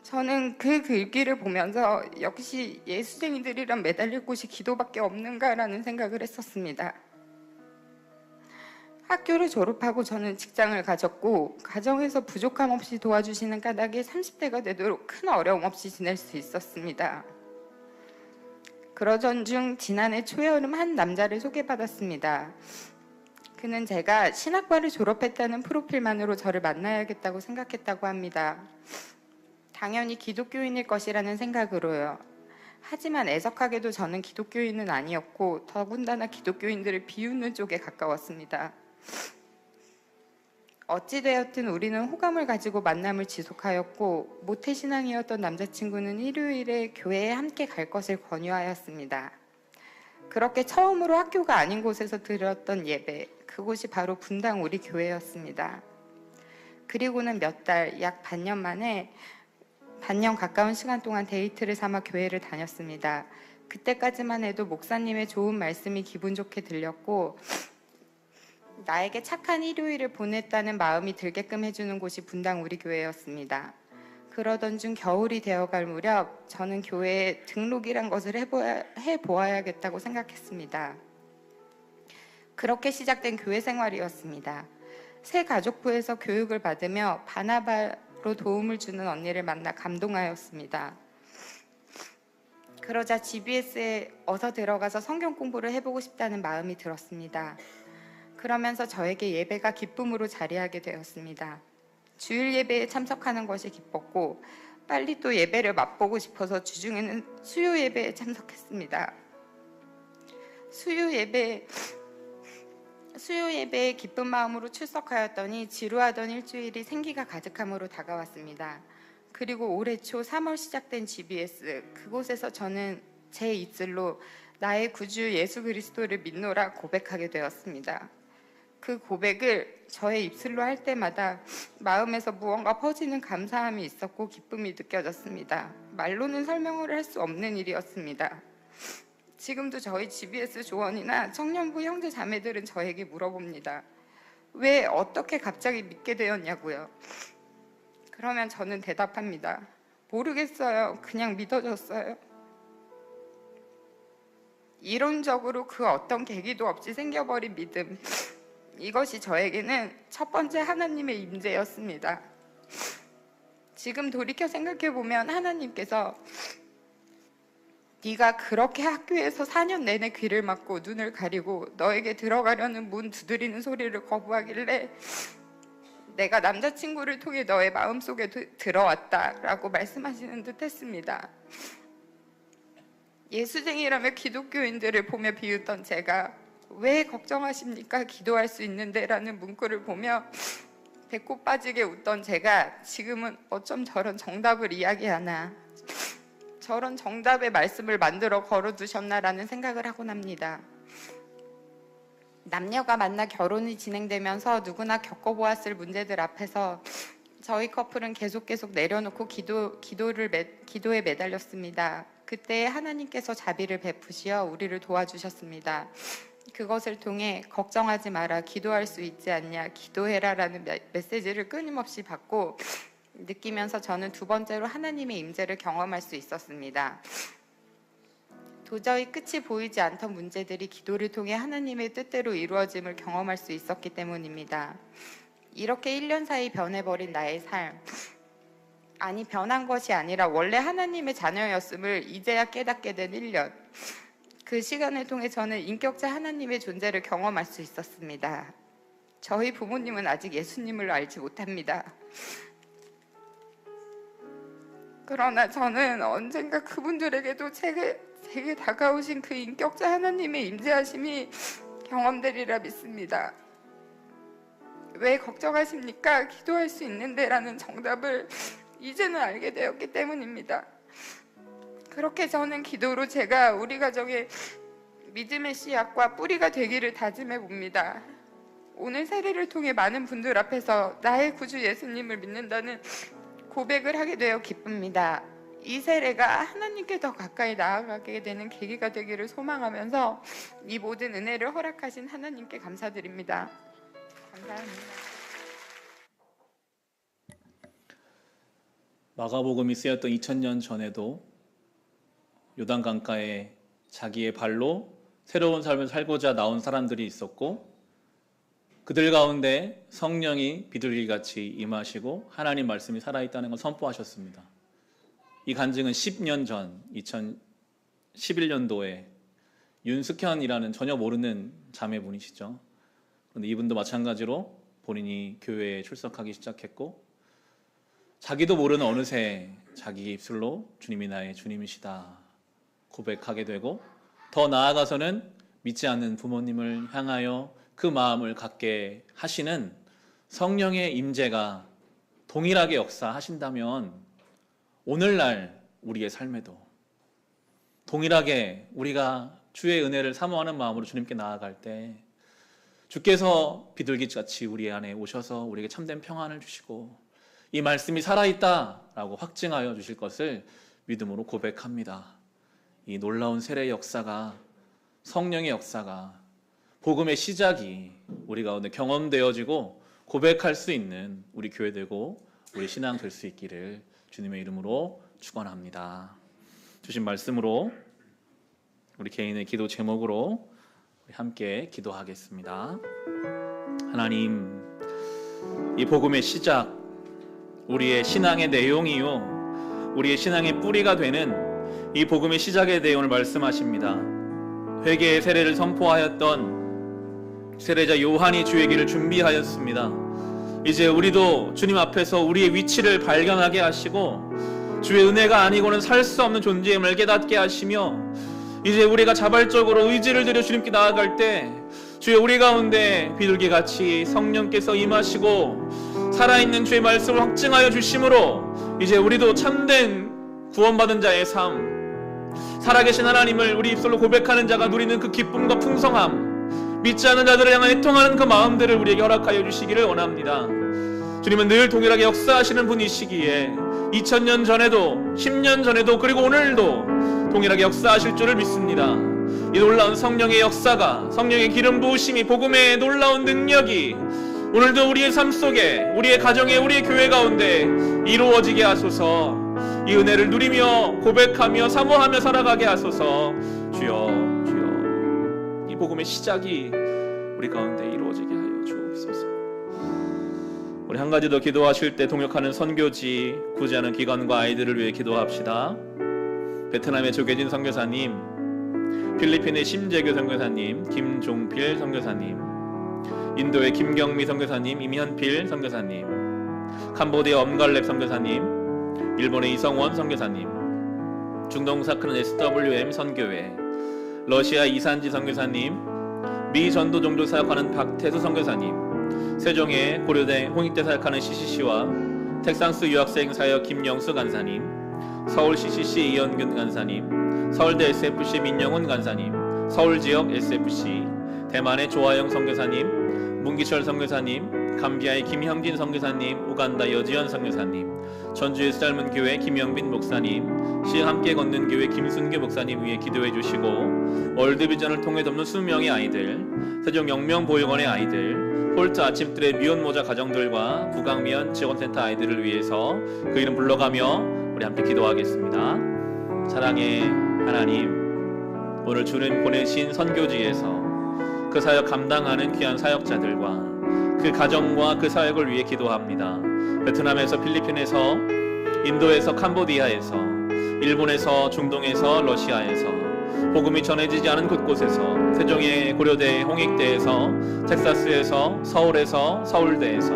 저는 그 글귀를 보면서 역시 예수쟁이들이랑 매달릴 곳이 기도밖에 없는가라는 생각을 했었습니다. 학교를 졸업하고 저는 직장을 가졌고 가정에서 부족함 없이 도와주시는 까닭에 30대가 되도록 큰 어려움 없이 지낼 수 있었습니다. 그러던 중 지난해 초여름 한 남자를 소개받았습니다. 그는 제가 신학과를 졸업했다는 프로필만으로 저를 만나야겠다고 생각했다고 합니다. 당연히 기독교인일 것이라는 생각으로요. 하지만 애석하게도 저는 기독교인은 아니었고 더군다나 기독교인들을 비웃는 쪽에 가까웠습니다. 어찌되었든 우리는 호감을 가지고 만남을 지속하였고 모태신앙이었던 남자친구는 일요일에 교회에 함께 갈 것을 권유하였습니다. 그렇게 처음으로 학교가 아닌 곳에서 드렸던 예배, 그곳이 바로 분당 우리 교회였습니다. 그리고는 몇 달, 약 반년 만에 반년 가까운 시간 동안 데이트를 삼아 교회를 다녔습니다. 그때까지만 해도 목사님의 좋은 말씀이 기분 좋게 들렸고 나에게 착한 일요일을 보냈다는 마음이 들게끔 해주는 곳이 분당 우리 교회였습니다. 그러던 중 겨울이 되어갈 무렵 저는 교회에 등록이란 것을 해보아야겠다고 생각했습니다. 그렇게 시작된 교회 생활이었습니다. 새 가족부에서 교육을 받으며 바나바로 도움을 주는 언니를 만나 감동하였습니다. 그러자 GBS에 어서 들어가서 성경 공부를 해보고 싶다는 마음이 들었습니다. 그러면서 저에게 예배가 기쁨으로 자리하게 되었습니다. 주일 예배에 참석하는 것이 기뻤고 빨리 또 예배를 맛보고 싶어서 주중에는 수요 예배에 참석했습니다. 수요 예배에 기쁜 마음으로 출석하였더니 지루하던 일주일이 생기가 가득함으로 다가왔습니다. 그리고 올해 초 3월 시작된 GBS, 그곳에서 저는 제 입술로 나의 구주 예수 그리스도를 믿노라 고백하게 되었습니다. 그 고백을 저의 입술로 할 때마다 마음에서 무언가 퍼지는 감사함이 있었고 기쁨이 느껴졌습니다. 말로는 설명을 할 수 없는 일이었습니다. 지금도 저희 GBS 조원이나 청년부 형제 자매들은 저에게 물어봅니다. 왜 어떻게 갑자기 믿게 되었냐고요. 그러면 저는 대답합니다. 모르겠어요. 그냥 믿어졌어요. 이론적으로 그 어떤 계기도 없이 생겨버린 믿음, 이것이 저에게는 첫 번째 하나님의 임재였습니다. 지금 돌이켜 생각해보면 하나님께서 네가 그렇게 학교에서 4년 내내 귀를 막고 눈을 가리고 너에게 들어가려는 문 두드리는 소리를 거부하길래 내가 남자친구를 통해 너의 마음속에 들어왔다라고 말씀하시는 듯 했습니다. 예수쟁이라며 기독교인들을 보며 비웃던 제가 왜 걱정하십니까? 기도할 수 있는데 라는 문구를 보며 배꼽 빠지게 웃던 제가 지금은 어쩜 저런 정답을 이야기하나, 저런 정답의 말씀을 만들어 걸어두셨나라는 생각을 하곤 합니다. 남녀가 만나 결혼이 진행되면서 누구나 겪어보았을 문제들 앞에서 저희 커플은 계속 내려놓고 기도에 매달렸습니다. 그때 하나님께서 자비를 베푸시어 우리를 도와주셨습니다. 그것을 통해 걱정하지 마라, 기도할 수 있지 않냐, 기도해라라는 메시지를 끊임없이 받고 느끼면서 저는 두 번째로 하나님의 임재를 경험할 수 있었습니다. 도저히 끝이 보이지 않던 문제들이 기도를 통해 하나님의 뜻대로 이루어짐을 경험할 수 있었기 때문입니다. 이렇게 1년 사이 변해버린 나의 삶, 아니 변한 것이 아니라 원래 하나님의 자녀였음을 이제야 깨닫게 된 1년, 그 시간을 통해 저는 인격자 하나님의 존재를 경험할 수 있었습니다. 저희 부모님은 아직 예수님을 알지 못합니다. 그러나 저는 언젠가 그분들에게도 제게 다가오신 그 인격자 하나님의 임재하심이 경험되리라 믿습니다. 왜 걱정하십니까? 기도할 수 있는데 라는 정답을 이제는 알게 되었기 때문입니다. 그렇게 저는 기도로 제가 우리 가정의 믿음의 씨앗과 뿌리가 되기를 다짐해 봅니다. 오늘 세례를 통해 많은 분들 앞에서 나의 구주 예수님을 믿는다는 고백을 하게 되어 기쁩니다. 이 세례가 하나님께 더 가까이 나아가게 되는 계기가 되기를 소망하면서 이 모든 은혜를 허락하신 하나님께 감사드립니다. 감사합니다. 마가복음이 쓰였던 2000년 전에도 요단 강가에 자기의 발로 새로운 삶을 살고자 나온 사람들이 있었고, 그들 가운데 성령이 비둘기같이 임하시고 하나님 말씀이 살아있다는 걸 선포하셨습니다. 이 간증은 10년 전 2011년도에 윤숙현이라는 전혀 모르는 자매분이시죠. 그런데 이분도 마찬가지로 본인이 교회에 출석하기 시작했고, 자기도 모르는 어느새 자기 입술로 주님이 나의 주님이시다 고백하게 되고, 더 나아가서는 믿지 않는 부모님을 향하여 그 마음을 갖게 하시는 성령의 임재가 동일하게 역사하신다면 오늘날 우리의 삶에도 동일하게 우리가 주의 은혜를 사모하는 마음으로 주님께 나아갈 때 주께서 비둘기같이 우리 안에 오셔서 우리에게 참된 평안을 주시고 이 말씀이 살아있다라고 확증하여 주실 것을 믿음으로 고백합니다. 이 놀라운 세례의 역사가, 성령의 역사가, 복음의 시작이 우리 가운데 경험되어지고 고백할 수 있는 우리 교회 되고 우리 신앙 될 수 있기를 주님의 이름으로 축원합니다. 주신 말씀으로 우리 개인의 기도 제목으로 함께 기도하겠습니다. 하나님, 이 복음의 시작, 우리의 신앙의 내용이요 우리의 신앙의 뿌리가 되는 이 복음의 시작에 대해 오늘 말씀하십니다. 회개의 세례를 선포하였던 세례자 요한이 주의 길을 준비하였습니다. 이제 우리도 주님 앞에서 우리의 위치를 발견하게 하시고 주의 은혜가 아니고는 살 수 없는 존재임을 깨닫게 하시며, 이제 우리가 자발적으로 의지를 들여 주님께 나아갈 때 주여 우리 가운데 비둘기같이 성령께서 임하시고 살아있는 주의 말씀을 확증하여 주심으로 이제 우리도 참된 구원받은 자의 삶, 살아계신 하나님을 우리 입술로 고백하는 자가 누리는 그 기쁨과 풍성함, 믿지 않는 자들을 향한 애통하는 그 마음들을 우리에게 허락하여 주시기를 원합니다. 주님은 늘 동일하게 역사하시는 분이시기에 2000년 전에도 10년 전에도 그리고 오늘도 동일하게 역사하실 줄을 믿습니다. 이 놀라운 성령의 역사가, 성령의 기름 부으심이, 복음의 놀라운 능력이 오늘도 우리의 삶 속에, 우리의 가정에, 우리의 교회 가운데 이루어지게 하소서. 이 은혜를 누리며 고백하며 사모하며 살아가게 하소서. 주여, 주여, 이 복음의 시작이 우리 가운데 이루어지게 하여 주옵소서. 우리 한 가지 더 기도하실 때 동역하는 선교지, 구제하는 기관과 아이들을 위해 기도합시다. 베트남의 조계진 선교사님, 필리핀의 심재교 선교사님, 김종필 선교사님, 인도의 김경미 선교사님, 임현필 선교사님, 캄보디아 엄갈렙 선교사님, 일본의 이성원 선교사님, 중동 사크는 SWM 선교회, 러시아 이산지 선교사님, 미 전도 종교 사역하는 박태수 선교사님, 세종의 고려대 홍익대 사역하는 CCC와 텍사스 유학생 사역 김영수 간사님, 서울 CCC 이현균 간사님, 서울대 SFC 민영훈 간사님, 서울지역 SFC, 대만의 조아영 선교사님, 문기철 선교사님, 감비아의 김형진 선교사님, 우간다 여지연 선교사님, 전주의 삶은 교회 김영빈 목사님, 시흥 함께 걷는 교회 김순규 목사님 위해 기도해 주시고, 월드비전을 통해 돕는 수명의 아이들, 세종 영명보육원의 아이들, 홀트 아침들의 미혼모자 가정들과 구강미연 지원센터 아이들을 위해서 그 이름 불러가며 우리 함께 기도하겠습니다. 사랑의 하나님, 오늘 주님 보내신 선교지에서 그 사역 감당하는 귀한 사역자들과 그 가정과 그 사역을 위해 기도합니다. 베트남에서, 필리핀에서, 인도에서, 캄보디아에서, 일본에서, 중동에서, 러시아에서, 복음이 전해지지 않은 곳곳에서, 세종의 고려대, 홍익대에서, 텍사스에서, 서울에서, 서울대에서,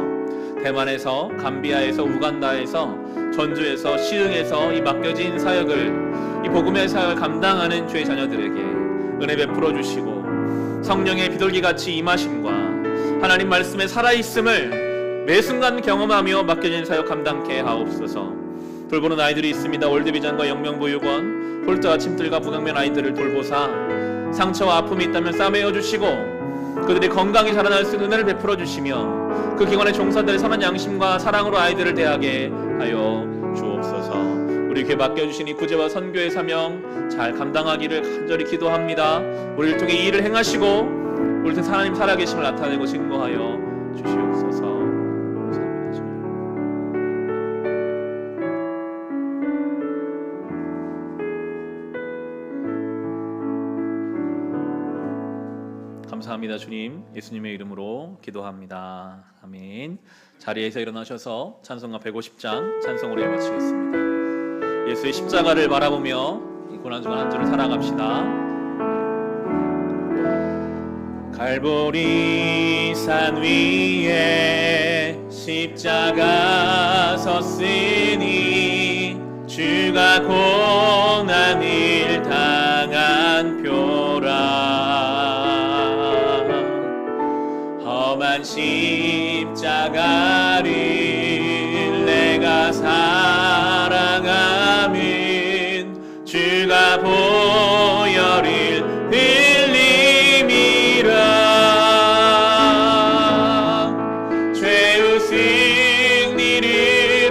대만에서, 감비아에서, 우간다에서, 전주에서, 시흥에서 이 맡겨진 사역을, 이 복음의 사역을 감당하는 주의 자녀들에게 은혜 베풀어 주시고, 성령의 비둘기같이 임하심과 하나님 말씀의 살아있음을 매 순간 경험하며 맡겨진 사역 감당케 하옵소서. 돌보는 아이들이 있습니다. 월드비전과 영명보육원, 홀트 아침들과 부강면 아이들을 돌보사 상처와 아픔이 있다면 싸매어 주시고, 그들이 건강히 자라날 수 있는 은혜를 베풀어 주시며, 그 기관의 종사들의 선한 양심과 사랑으로 아이들을 대하게 하여 주옵소서. 우리 교회 맡겨주신 이 구제와 선교의 사명 잘 감당하기를 간절히 기도합니다. 우리를 통해 이 일을 행하시고 우리 통해 하나님 살아계심을 나타내고 증거하여 주시옵소서. 감사합니다. 주님. 감사합니다. 주님, 예수님의 이름으로 기도합니다. 아멘. 자리에서 일어나셔서 찬송가 150장 찬송으로 마치겠습니다. 예수의 십자가를 바라보며 이 고난주간 한 주를 살아갑시다. 갈보리 산 위에 십자가 섰으니 주가 고난을 당한 표라. 험한 십자가를 내가 사랑하면 주가 보혈을 흘림이라. 죄의 승리를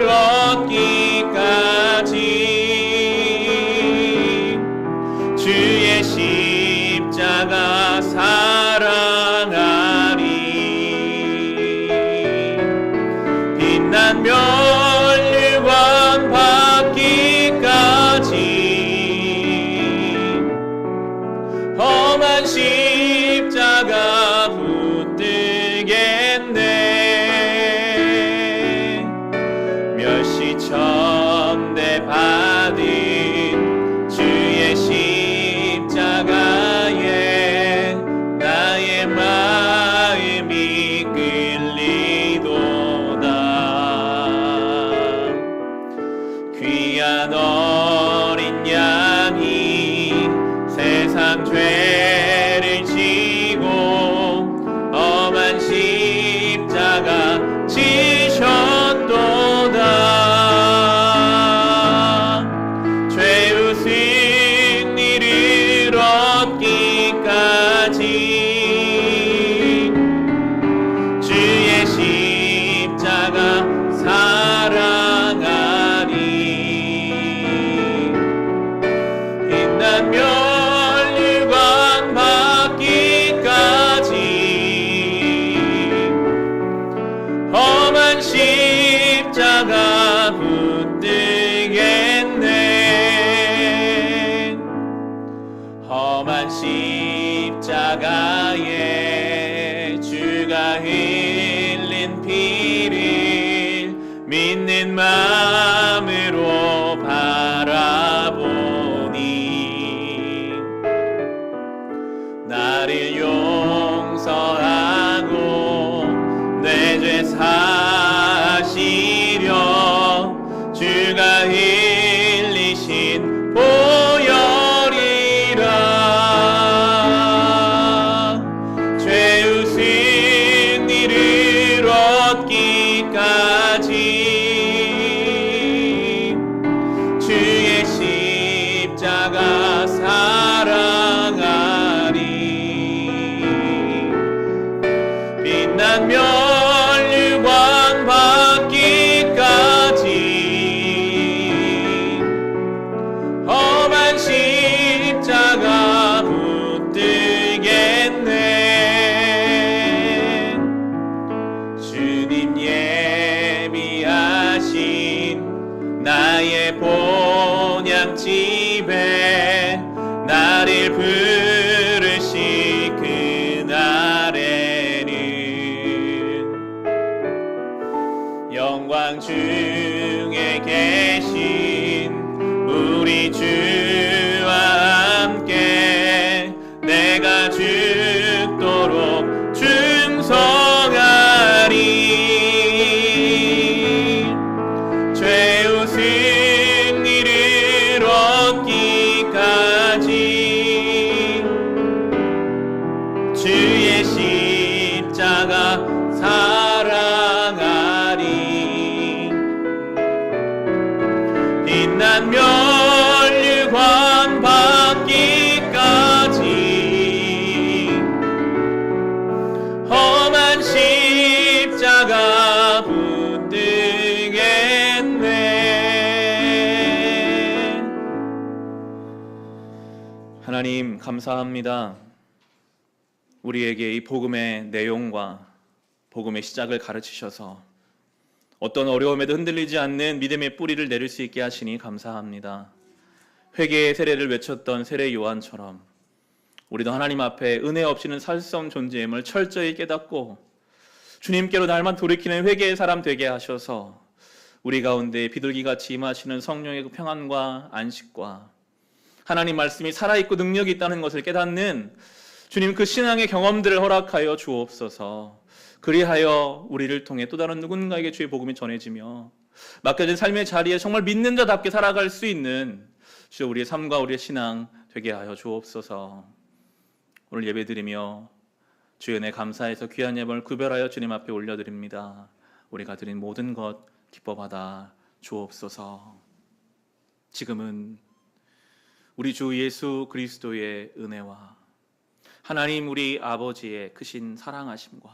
얻기까지 주의 십자가 사랑하리. 빛난 멸류관 받기까지 험한 십자가 붙들겠네. 멸시천대 받은 주의 십자가에 나의 마음이 끌리도다. 귀한 어린 양이 세상 죄를 지고 험한 십자가 지셨도다. 죄의 승리를 얻기까지 주의 십자가 사랑하리. 빛난 멸류관 받기까지 험한 십자가 붙들겠네. 험한 십자가에 주가 흘린 피를 믿는 마음으로 바라보니 나를 용서하고 내 죄 사시려 주가 흘리신 보혈이라. 죄의 승리를 얻기까지 주님 예비하신 나의 본향집에 나를 부르시 그날에는 영광 중에 계신 우리 주와 함께 내가 죽도록 충성하리. 죄의 승리를 얻기까지 주의 십자가 사랑하리. 빛난 면류관 받기까지 험한 십자가 붙들겠네. 하나님 감사합니다. 우리에게 이 복음의 내용과 복음의 시작을 가르치셔서 어떤 어려움에도 흔들리지 않는 믿음의 뿌리를 내릴 수 있게 하시니 감사합니다. 회개의 세례를 외쳤던 세례 요한처럼 우리도 하나님 앞에 은혜 없이는 살 수 없는 존재임을 철저히 깨닫고 주님께로 날만 돌이키는 회개의 사람 되게 하셔서 우리 가운데 비둘기같이 임하시는 성령의 그 평안과 안식과 하나님 말씀이 살아있고 능력이 있다는 것을 깨닫는 주님 그 신앙의 경험들을 허락하여 주옵소서. 그리하여 우리를 통해 또 다른 누군가에게 주의 복음이 전해지며 맡겨진 삶의 자리에 정말 믿는 자답게 살아갈 수 있는 주여 우리의 삶과 우리의 신앙 되게 하여 주옵소서. 오늘 예배드리며 주의 은혜 감사해서 귀한 예물을 구별하여 주님 앞에 올려드립니다. 우리가 드린 모든 것 기뻐 받아 주옵소서. 지금은 우리 주 예수 그리스도의 은혜와 하나님 우리 아버지의 크신 사랑하심과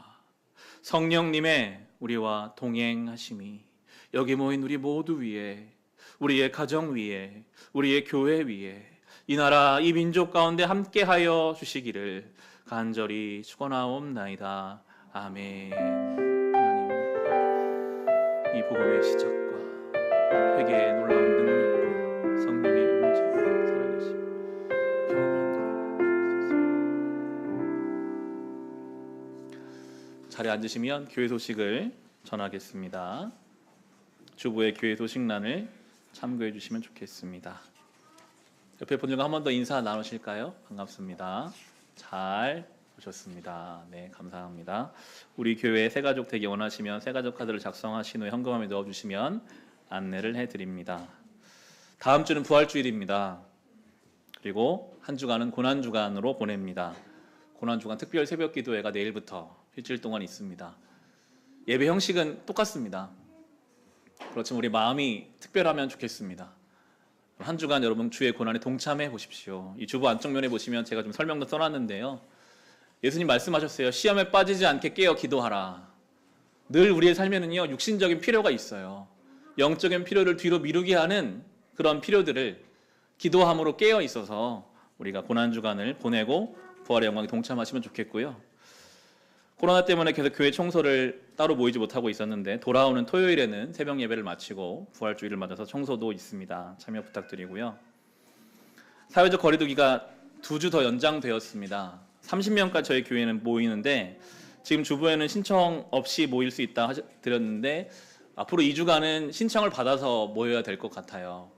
성령님의 우리와 동행하심이 여기 모인 우리 모두 위에, 우리의 가정 위에, 우리의 교회 위에, 이 나라 이 민족 가운데 함께하여 주시기를 간절히 축원하옵나이다. 아멘. 하나님, 이 복음의 시작과 회개의 놀라운 능력과 성령의 임재와 살아계심 경험하도록 자리에 앉으시면 교회 소식을 전하겠습니다. 주보의 교회 소식란을 참고해 주시면 좋겠습니다. 옆에 분들과 한 번 더 인사 나누실까요? 반갑습니다. 잘 오셨습니다. 네, 감사합니다. 우리 교회 새가족 되기 원하시면 새가족 카드를 작성하신 후에 현금함에 넣어주시면 안내를 해드립니다. 다음 주는 부활주일입니다. 그리고 한 주간은 고난주간으로 보냅니다. 고난주간 특별 새벽기도회가 내일부터 일주일 동안 있습니다. 예배 형식은 똑같습니다. 그렇지만 우리 마음이 특별하면 좋겠습니다. 한 주간 여러분 주의 고난에 동참해 보십시오. 이 주보 안쪽면에 보시면 제가 좀 설명도 써놨는데요. 예수님 말씀하셨어요. 시험에 빠지지 않게 깨어 기도하라. 늘 우리의 삶에는요 육신적인 필요가 있어요. 영적인 필요를 뒤로 미루게 하는 그런 필요들을 기도함으로 깨어 있어서 우리가 고난주간을 보내고 부활의 영광에 동참하시면 좋겠고요. 코로나 때문에 계속 교회 청소를 따로 모이지 못하고 있었는데 돌아오는 토요일에는 새벽 예배를 마치고 부활주일을 맞아서 청소도 있습니다. 참여 부탁드리고요. 사회적 거리두기가 2주 더 연장되었습니다. 30명까지 저희 교회는 모이는데 지금 주부에는 신청 없이 모일 수 있다 드렸는데 앞으로 2주간은 신청을 받아서 모여야 될 것 같아요.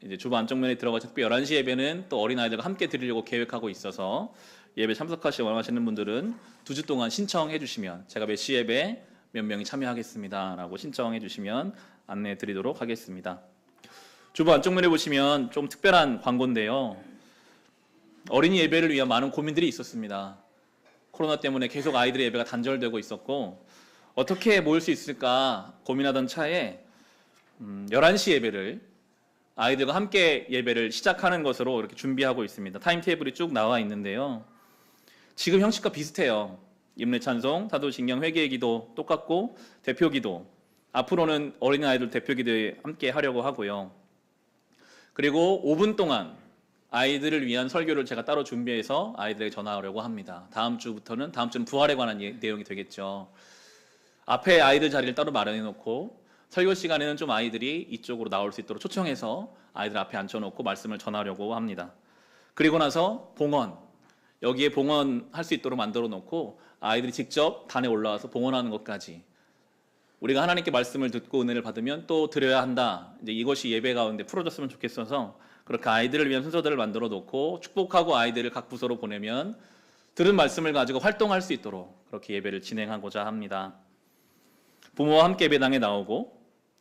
이제 주부 안쪽면에 들어가서 특히 11시 예배는 또 어린아이들과 함께 드리려고 계획하고 있어서 예배 참석하시 원하시는 분들은 2주 동안 신청해 주시면 제가 몇 시 예배 몇 명이 참여하겠습니다 라고 신청해 주시면 안내해 드리도록 하겠습니다. 주부 안쪽면에 보시면 좀 특별한 광고인데요. 어린이 예배를 위한 많은 고민들이 있었습니다. 코로나 때문에 계속 아이들의 예배가 단절되고 있었고 어떻게 모일 수 있을까 고민하던 차에 11시 예배를 아이들과 함께 예배를 시작하는 것으로 이렇게 준비하고 있습니다. 타임테이블이 쭉 나와 있는데요. 지금 형식과 비슷해요. 임례 찬송, 사도신경 회개의 기도 똑같고 대표 기도. 앞으로는 어린아이들 대표 기도에 함께 하려고 하고요. 그리고 5분 동안 아이들을 위한 설교를 제가 따로 준비해서 아이들에게 전하려고 합니다. 다음 주는 부활에 관한 내용이 되겠죠. 앞에 아이들 자리를 따로 마련해 놓고 설교 시간에는 좀 아이들이 이쪽으로 나올 수 있도록 초청해서 아이들 앞에 앉혀놓고 말씀을 전하려고 합니다. 그리고 나서 봉헌, 여기에 봉헌할 수 있도록 만들어 놓고 아이들이 직접 단에 올라와서 봉헌하는 것까지, 우리가 하나님께 말씀을 듣고 은혜를 받으면 또 드려야 한다, 이제 이것이 예배 가운데 풀어졌으면 좋겠어서 그렇게 아이들을 위한 순서들을 만들어 놓고 축복하고 아이들을 각 부서로 보내면 들은 말씀을 가지고 활동할 수 있도록 그렇게 예배를 진행하고자 합니다. 부모와 함께 예배당에 나오고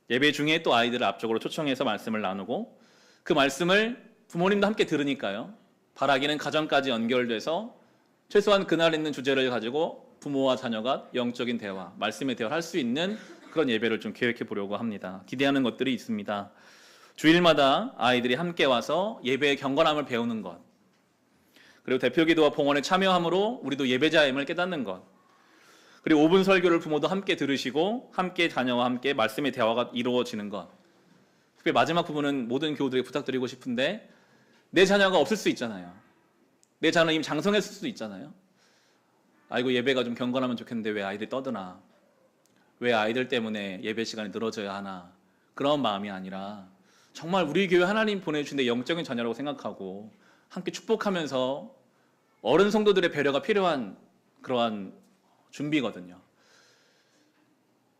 예배 중에 또 아이들을 앞쪽으로 초청해서 말씀을 나누고 그 말씀을 부모님도 함께 들으니까요, 바라기는 가정까지 연결돼서 최소한 그날 있는 주제를 가지고 부모와 자녀가 영적인 대화, 말씀의 대화를 할 수 있는 그런 예배를 좀 계획해 보려고 합니다. 기대하는 것들이 있습니다. 주일마다 아이들이 함께 와서 예배의 경건함을 배우는 것, 그리고 대표기도와 봉헌에 참여함으로 우리도 예배자임을 깨닫는 것, 그리고 5분 설교를 부모도 함께 들으시고 함께 자녀와 함께 말씀의 대화가 이루어지는 것. 특히 마지막 부분은 모든 교우들에게 부탁드리고 싶은데, 내 자녀가 없을 수 있잖아요. 내 자녀는 이미 장성했을 수도 있잖아요. 아이고 예배가 좀 경건하면 좋겠는데 왜 아이들이 떠드나, 왜 아이들 때문에 예배 시간이 늘어져야 하나, 그런 마음이 아니라 정말 우리 교회 하나님 보내주신 내 영적인 자녀라고 생각하고 함께 축복하면서 어른 성도들의 배려가 필요한 그러한 준비거든요.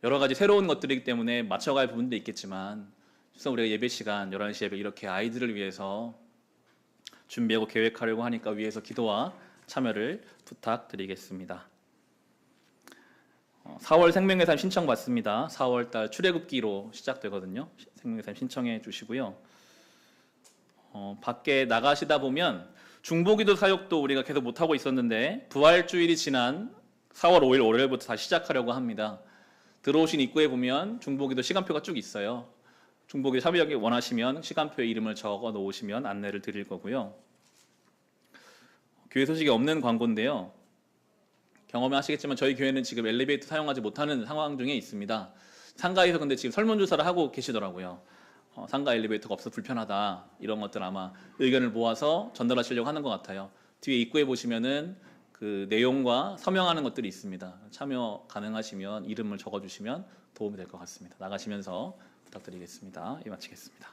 여러 가지 새로운 것들이기 때문에 맞춰갈 부분도 있겠지만, 그래서 우리가 예배 시간 11시 예배 이렇게 아이들을 위해서 준비하고 계획하려고 하니까 위에서 기도와 참여를 부탁드리겠습니다. 4월 생명의 삶 신청 받습니다. 4월달 출애굽기로 시작되거든요. 생명의 삶 신청해 주시고요. 밖에 나가시다 보면 중보기도 사역도 우리가 계속 못하고 있었는데 부활주일이 지난 4월 5일 월요일부터 다시 시작하려고 합니다. 들어오신 입구에 보면 중보기도 시간표가 쭉 있어요. 중보기 참여하기 원하시면 시간표에 이름을 적어 놓으시면 안내를 드릴 거고요. 교회 소식이 없는 광고인데요. 경험하시겠지만 저희 교회는 지금 엘리베이터 사용하지 못하는 상황 중에 있습니다. 상가에서 근데 지금 설문조사를 하고 계시더라고요. 상가 엘리베이터가 없어 불편하다, 이런 것들 아마 의견을 모아서 전달하시려고 하는 것 같아요. 뒤에 입구에 보시면은 그 내용과 서명하는 것들이 있습니다. 참여 가능하시면 이름을 적어주시면 도움이 될 것 같습니다. 나가시면서 부탁드리겠습니다. 마치겠습니다.